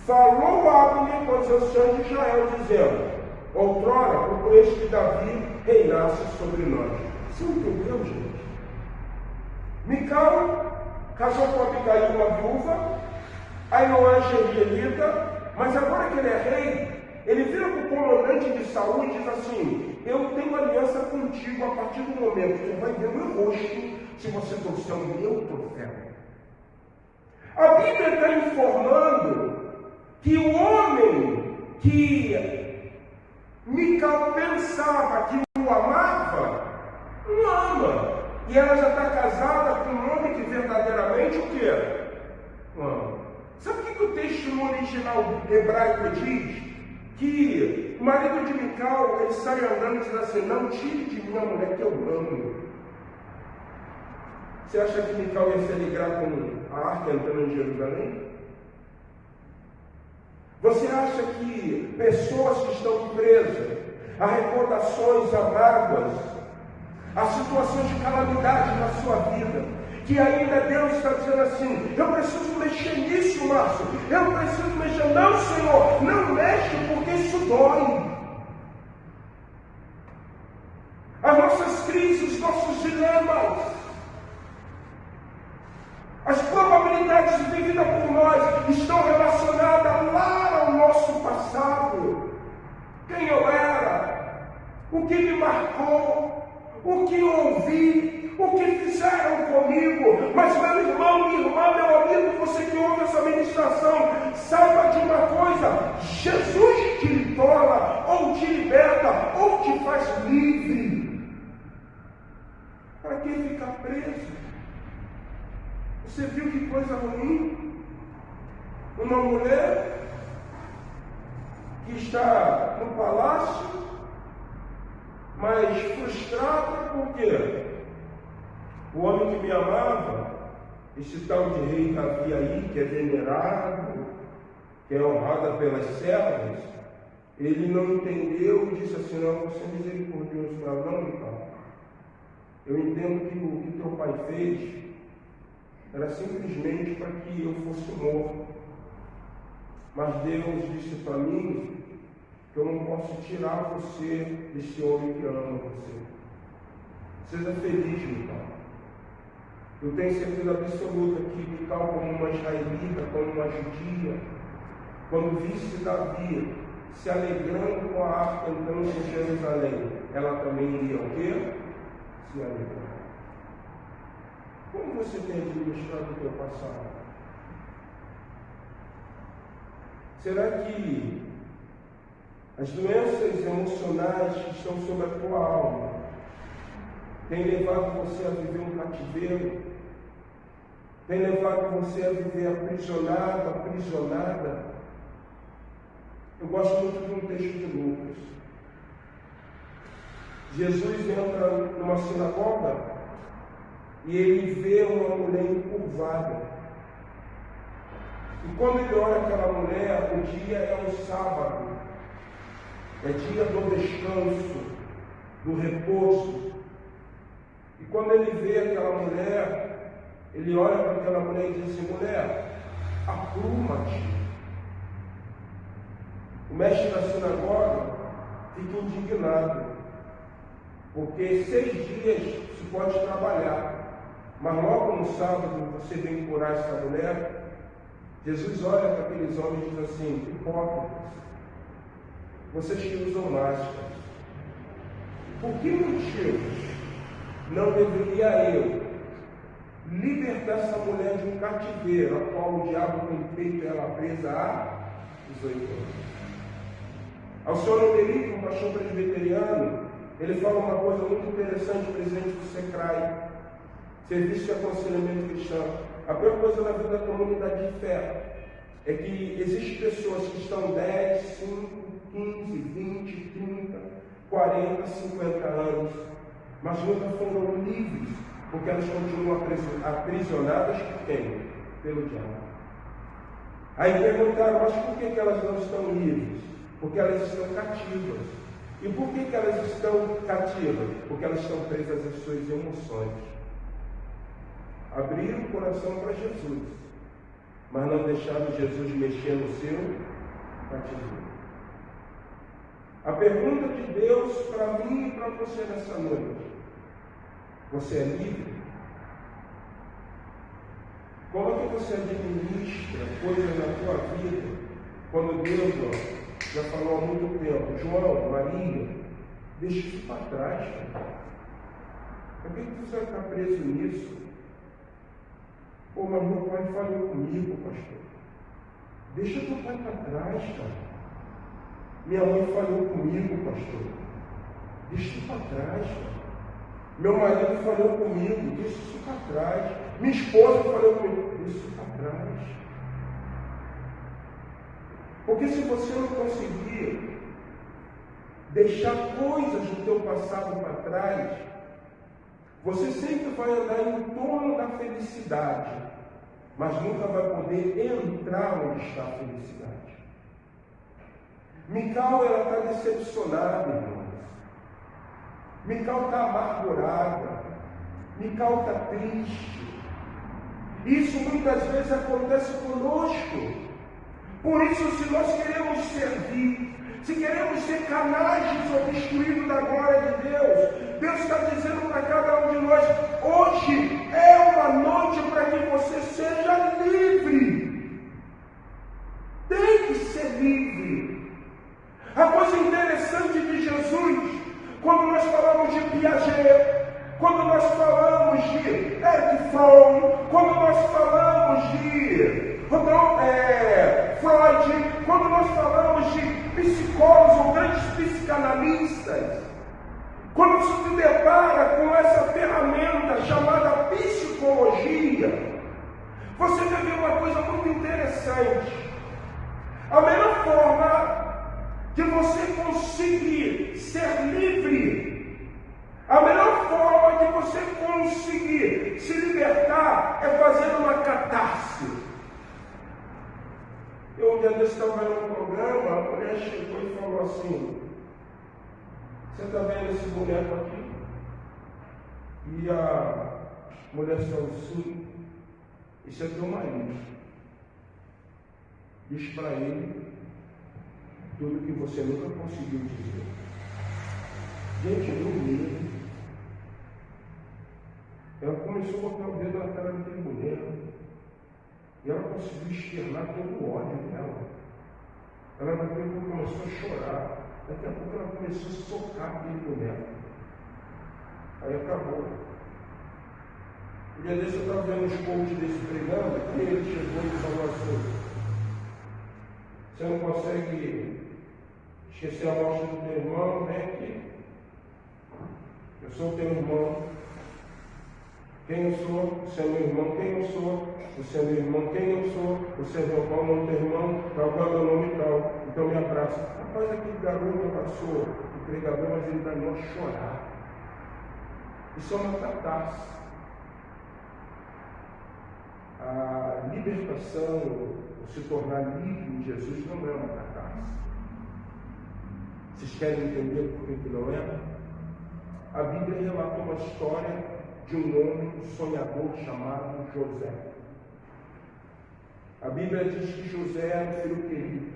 Falou Abner com os anciãos de Israel, dizendo: outrora procureste que Davi reinasse sobre nós. Você entendeu, gente? Mical casou com Abigail, uma viúva. Ainoã jezreelita. Mas agora que ele é rei, ele vira para o comandante de Saul e diz assim: eu tenho aliança contigo a partir do momento que você vai ver o meu rosto se você trouxer o meu troféu. A Bíblia está informando que o homem que Mical pensava que o amava, não ama. E ela já está casada com um homem que verdadeiramente o quê? Ama. Sabe o que o texto no original hebraico diz? Que o marido de Mical, ele sai andando e diz assim: não tire de mim a mulher que eu amo. Você acha que Mical ia se alegrar com a arca entrando em Jerusalém? Você acha que pessoas que estão presas a recordações amargas, a situações de calamidade na sua vida, que ainda Deus está dizendo assim: eu preciso mexer nisso, Márcio, eu preciso mexer. Não, Senhor, não mexe, porque isso dói. As nossas crises, os nossos dilemas, as probabilidades vividas por nós estão relacionadas lá ao nosso passado. Quem eu era, o que me marcou, o que ouvi, o que fizeram comigo. Mas meu irmão, minha irmã, meu amigo, você que ouve essa ministração, saiba de uma coisa: Jesus te liberta, ou te liberta, ou te faz livre. Para que ficar preso? Você viu que coisa ruim? Uma mulher que está no palácio, mas frustrada, por quê? O homem que me amava, esse tal de rei Davi aí, que é venerado, que é honrado pelas servas, ele não entendeu e disse assim: não, você é misericordioso para ela. Não, Mical, eu entendo que o que teu pai fez era simplesmente para que eu fosse morto. Mas Deus disse para mim que eu não posso tirar você desse homem que ama você. Seja feliz, Mical. Eu tenho certeza absoluta que Mical, como uma israelita, como uma judia, quando visse Davi se alegrando com a arca entrando em Jerusalém, ela também iria o quê? Se alegrar. Como você tem administrado o teu passado? Será que as doenças emocionais que estão sobre a tua alma têm levado você a viver um cativeiro? Tem levado você a viver aprisionado, aprisionada? Eu gosto muito de um texto de Lucas. Jesus entra numa sinagoga e ele vê uma mulher encurvada. E quando ele olha aquela mulher, o dia é um sábado, é dia do descanso, do repouso. E quando ele vê aquela mulher, ele olha para aquela mulher e diz assim: mulher, apruma-te. O mestre da sinagoga fica indignado, porque 6 dias se pode trabalhar, mas logo no sábado você vem curar essa mulher. Jesus olha para aqueles homens e diz assim: hipócritas, vocês que usam máscara, por que motivos não deveria eu libertar essa mulher de um cativeiro, a qual o diabo tem feito ela presa há 18 anos? Ao senhor Omeri, um pastor presbiteriano, ele fala uma coisa muito interessante, presidente do SECRAI, Serviço de Aconselhamento Cristão. A pior coisa na vida da comunidade de fé é que existem pessoas que estão 10, 5, 15, 20, 30, 40, 50 anos, mas nunca foram livres, porque elas continuam aprisionadas por quem? Pelo diabo. Aí perguntaram, mas por que elas não estão livres? Porque elas estão cativas. E por que elas estão cativas? Porque elas estão presas às suas emoções. Abriram o coração para Jesus, mas não deixaram Jesus mexer no seu cativeiro. A pergunta de Deus para mim e para você nessa noite: você é livre? Como é que você administra coisas na sua vida quando Deus já falou há muito tempo? João, Maria, deixa isso para trás. Cara. Por que você vai ficar preso nisso? Pô, mas meu pai falou comigo, pastor. Deixa teu pai para trás, cara. Minha mãe falou comigo, pastor. Deixa isso para trás, cara. Meu marido falou comigo, deixa isso para trás. Minha esposa falou comigo, deixa isso para trás. Porque se você não conseguir deixar coisas do teu passado para trás, você sempre vai andar em torno da felicidade, mas nunca vai poder entrar onde está a felicidade. Mical, ela está decepcionada, irmãos. Mical está amargurada. Mical está triste. Isso muitas vezes acontece conosco. Por isso, se nós queremos servir, se queremos ser canais desobstruídos da glória de Deus, Deus está dizendo para cada um de nós: hoje é uma noite para que você seja livre. Tem que ser livre. A coisa interessante de Jesus, quando nós falamos de Piaget, quando nós falamos de Erich Fromm, quando nós falamos de Freud, quando nós falamos de psicólogos ou grandes psicanalistas, quando se depara com essa ferramenta chamada psicologia, você vai ver uma coisa muito interessante. A melhor forma de você conseguir ser livre, a melhor forma de você conseguir se libertar é fazer uma catarse. Eu um dia desse estava vendo um programa, a mulher chegou e falou assim: você está vendo esse boneco aqui? E a mulher falou assim: isso é teu marido. Diz para ele tudo que você nunca conseguiu dizer. Gente, eu medo. Ela começou a botar o dedo na cara daquele boneco. E ela conseguiu externar todo o ódio dela. Ela daqui a pouco começou a chorar. Daqui a pouco ela começou a socar aquele boneco. Aí acabou. Um dia desse eu estava vendo os coaches desse pregando, e ele chegou e falou assim: você não consegue esquecer a morte do teu irmão, vem aqui. Eu sou teu irmão. Quem eu sou? Você é meu irmão. Quem eu sou? Você é meu irmão. Quem eu sou? Você é meu irmão, não teu irmão. Tal, qual é o meu nome e tal. Então me abraça. Rapaz, aquele garoto abraçou o pregador, mas ele danou a chorar. Isso é uma catarse. A libertação, se tornar livre em Jesus, não é uma catarse. Vocês querem entender por que não é? A Bíblia relata uma história de um homem, um sonhador chamado José. A Bíblia diz que José era um filho querido.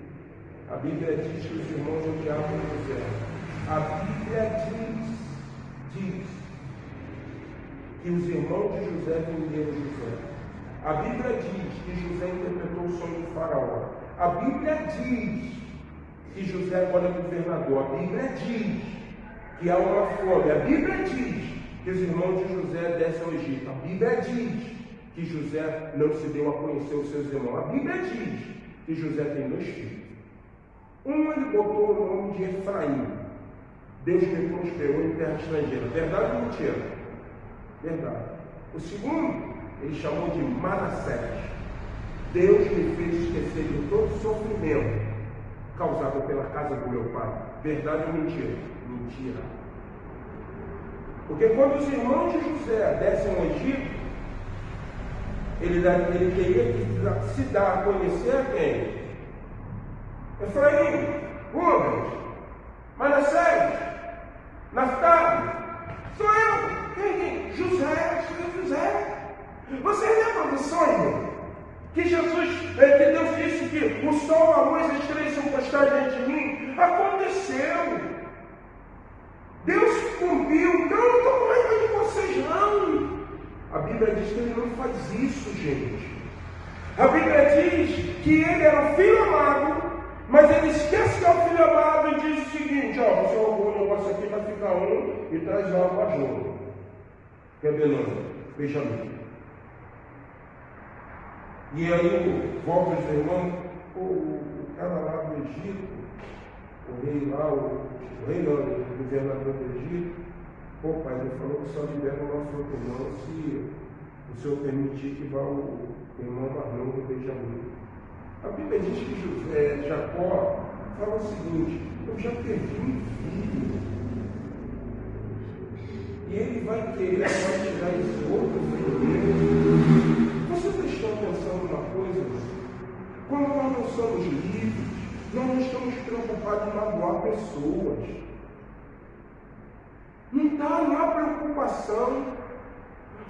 A Bíblia diz que os irmãos odiavam José. A Bíblia diz que os irmãos de José venderam José. A Bíblia diz que José interpretou o sonho do faraó. A Bíblia diz que José agora é governador. A Bíblia diz que há uma fome. A Bíblia diz que os irmãos de José descem ao Egito. A Bíblia diz que José não se deu a conhecer os seus irmãos. A Bíblia diz que José tem 2 filhos. Um ele botou o nome de Efraim. Deus me prosperou em terra estrangeira. Verdade ou mentira? Verdade. O segundo, ele chamou de Manassés. Deus me fez esquecer de todo o sofrimento causado pela casa do meu pai. Verdade ou mentira? Mentira. Porque quando os irmãos de José descem ao Egito, ele teria que se dar a conhecer a quem? Efraim, Rubens, Manassés, Naftali, sou eu. Quem? José, sou José. Você lembra do sonho? Que Deus disse que o sol, a luz e as estrelas são postadas diante de mim? Aconteceu. Deus cumpriu. Não estou com raiva de vocês, não. A Bíblia diz que ele não faz isso, gente. A Bíblia diz que ele era o filho amado, mas ele esquece que é o filho amado e diz o seguinte: ó, você roubou um negócio aqui, vai ficar um e traz lá para junto. Que é Benoni, Benjamim. E aí volta os irmãos, o cara lá do Egito, o rei lá, o governador do Egito, pô pai, ele falou que só libera o nosso outro irmão se o Senhor permitir que vá o irmão Marlão do Benjamim. A Bíblia diz que Jacó fala o seguinte: eu já perdi um filho, e ele vai querer tirar esse outro filho dele. Você prestou atenção numa coisa? Quando nós não somos livres, nós não estamos preocupados em magoar pessoas. Não há preocupação.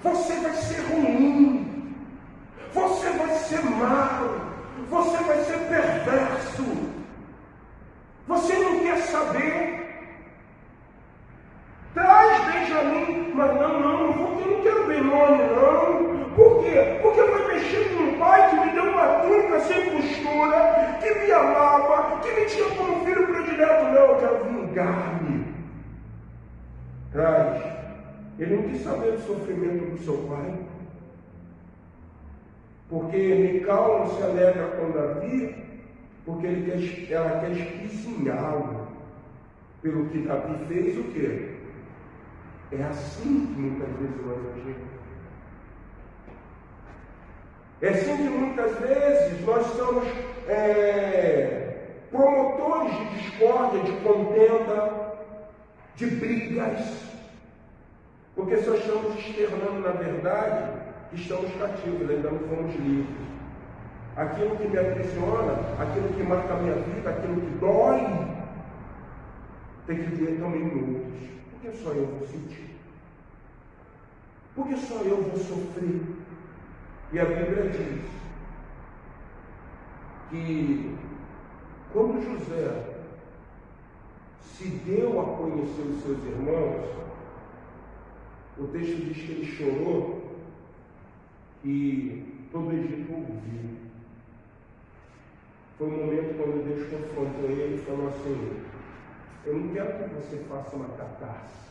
Você vai ser ruim, você vai ser mau, você vai ser perverso. Você não quer saber. Traz Benjamim, mas não, porque eu não quero Benoni, não. Por quê? Porque vai mexer com um pai que me deu uma túnica sem costura, que me amava, que me tinha como filho predileto. Não, eu quero vingar-me. Traz. Ele não quis saber do sofrimento do seu pai. Porque Mical não se alegra com Davi, porque ela quer espizinhá-lo. Pelo que Davi fez, o quê? É assim que muitas vezes nós agimos. É assim que muitas vezes nós somos promotores de discórdia, de contenda, de brigas, porque só estamos externando, na verdade, que estamos cativos, ainda não fomos livres. Aquilo que me aprisiona, aquilo que marca a minha vida, aquilo que dói, tem que doer também em outros. Porque só eu vou sentir. Porque só eu vou sofrer. E a Bíblia diz que quando José se deu a conhecer os seus irmãos, o texto diz que ele chorou e todo o Egito ouviu. Foi um momento quando Deus confrontou ele e falou assim: eu não quero que você faça uma catarse,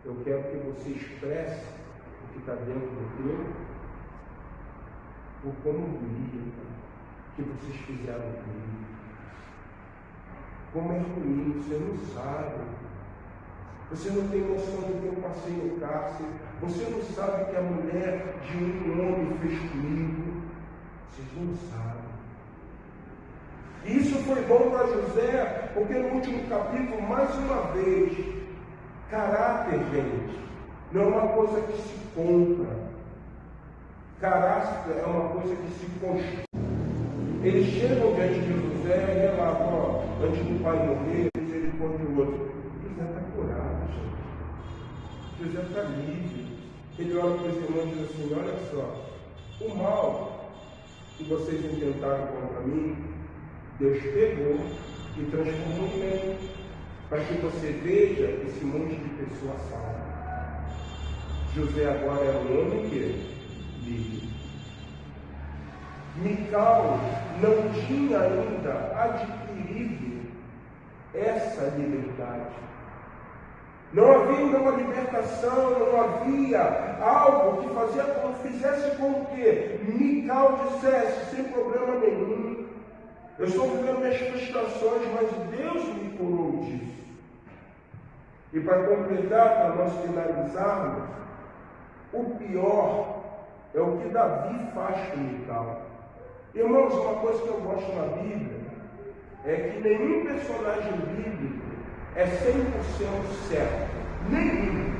eu quero que você expresse o que está dentro do teu, por como doía que vocês fizeram comigo. Como é ruim, você não sabe. Você não tem noção do que eu passei no cárcere. Você não sabe o que a mulher de um homem fez comigo. Vocês não sabem. E isso foi bom para José, porque no último capítulo, mais uma vez, caráter, gente, não é uma coisa que se compra. Caráter é uma coisa que se constrói. Eles chegam diante de José e relatam: ó, antes do pai morrer, ele responde o outro: José está curado, gente. José está livre. Ele olha para os irmãos e diz assim: olha só, o mal que vocês intentaram contra mim, Deus pegou e transformou em bem, para que você veja esse monte de pessoas salvas. José agora é um homem que livre. Mical não tinha ainda adquirido essa liberdade. Não havia ainda uma libertação, não havia algo que fizesse com que Mical dissesse, sem problema nenhum: eu estou vivendo minhas frustrações, mas Deus me curou disso. E para completar, para nós finalizarmos, o pior é o que Davi faz com Mical. Irmãos, uma coisa que eu gosto na Bíblia é que nenhum personagem bíblico é 100% certo. Nenhum.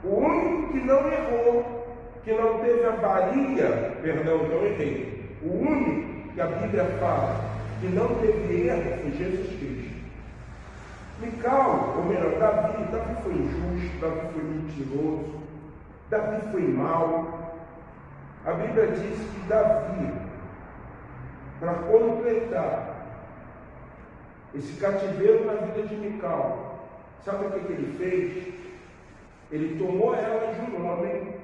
O único que não errou, que não teve avaria, perdão, não errei. O único que a Bíblia fala que não teve erro foi Jesus Cristo. Mical, ou melhor, Davi foi injusto, Davi foi mentiroso, Davi foi mau. A Bíblia diz que Davi, para completar esse cativeiro na vida de Mical, sabe o que ele fez? Ele tomou ela de um homem,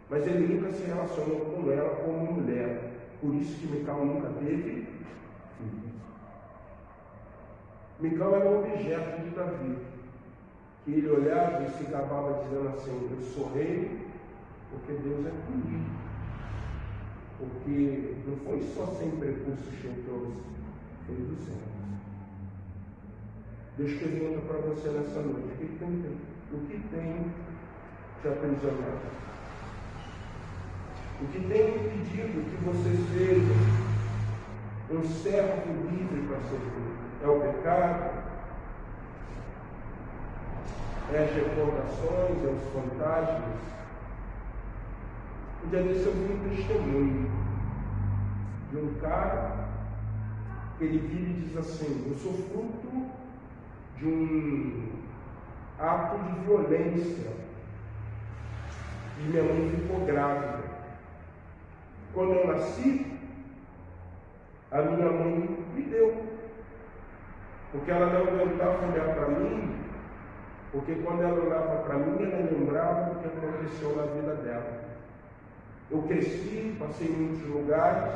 mas ele nunca se relacionou com ela como mulher. Por isso que Mical nunca teve filho. Mical era um objeto de Davi, que ele olhava e se gabava dizendo assim: eu sou rei porque Deus é comigo. Porque não foi só sem precursos que eu trouxe, foi do céu. Deus pergunta para você nessa noite: o que tem te aprisionado? O que tem impedido que você seja um servo livre para servir? É o pecado? É as recordações? É os fantasmas? Um dia desse eu vi um testemunho de um cara que ele vira e diz assim: eu sou fruto de um ato de violência e minha mãe ficou grávida. Quando eu nasci, a minha mãe me deu, porque ela não aguentava olhar para mim, porque quando ela olhava para mim, ela lembrava do que aconteceu na vida dela. Eu cresci, passei em muitos lugares,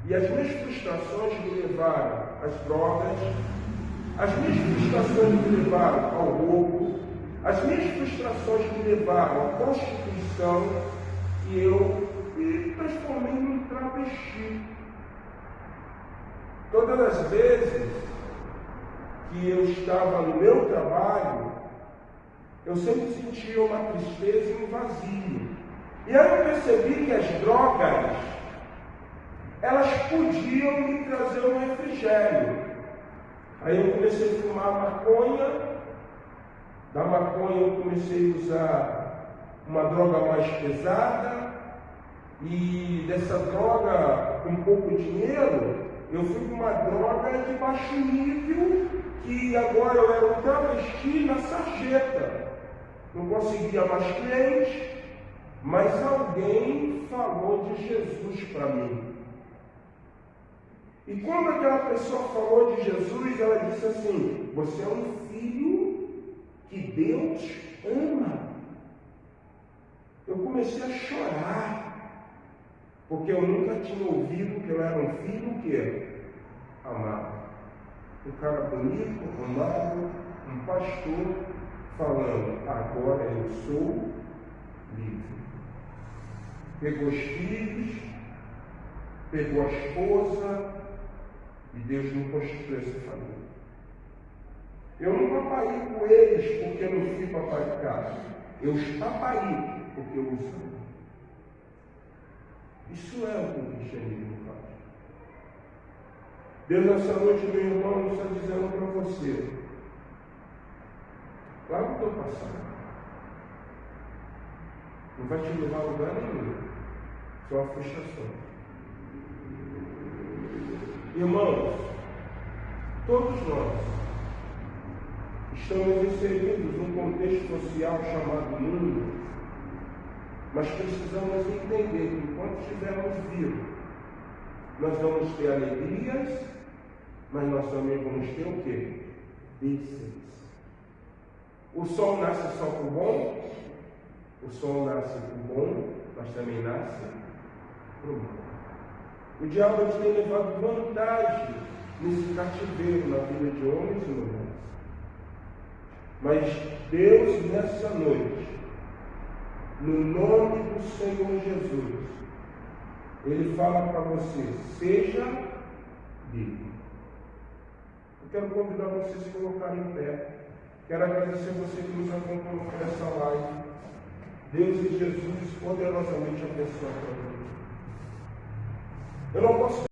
e as minhas frustrações me levaram às drogas, as minhas frustrações me levaram ao roubo, as minhas frustrações me levaram à prostituição, e eu me transformei num travesti. Todas as vezes que eu estava no meu trabalho, eu sempre sentia uma tristeza e um vazio. E aí eu percebi que as drogas, elas podiam me trazer um refrigério. Aí eu comecei a fumar maconha. Da maconha eu comecei a usar uma droga mais pesada. E dessa droga, com pouco dinheiro, eu fui para uma droga de baixo nível, que agora eu era um travesti na sarjeta. Não conseguia mais cliente, mas alguém falou de Jesus para mim. E quando aquela pessoa falou de Jesus, ela disse assim: você é um filho que Deus ama. Eu comecei a chorar, porque eu nunca tinha ouvido que eu era um filho que amado. Um cara bonito, arrumado, um pastor, falando: agora eu sou livre. Pegou os filhos, pegou a esposa, e Deus me constituiu essa família. Eu não papai com eles porque eu não fui papai de casa. Eu os papai porque eu os amo. Isso é o que o cristianismo faz. Deus, nessa noite, meu irmão, está dizendo para você: lá no teu passado, não vai te levar a lugar nenhum, só a frustração. Irmãos, todos nós estamos inseridos num contexto social chamado mundo, mas precisamos entender que enquanto estivermos vivos, nós vamos ter alegrias, mas nós também vamos ter o quê? Descendência. O sol nasce só por bom, o sol nasce por bom, mas também nasce por mal. O diabo tem levado vantagem nesse cativeiro na vida de homens e mulheres. Mas Deus, nessa noite, no nome do Senhor Jesus, Ele fala para você: seja livre. Eu quero convidar você a se colocar em pé. Quero agradecer a você que nos acompanhou nessa live. Deus e Jesus poderosamente abençoar a tua vida. Eu não posso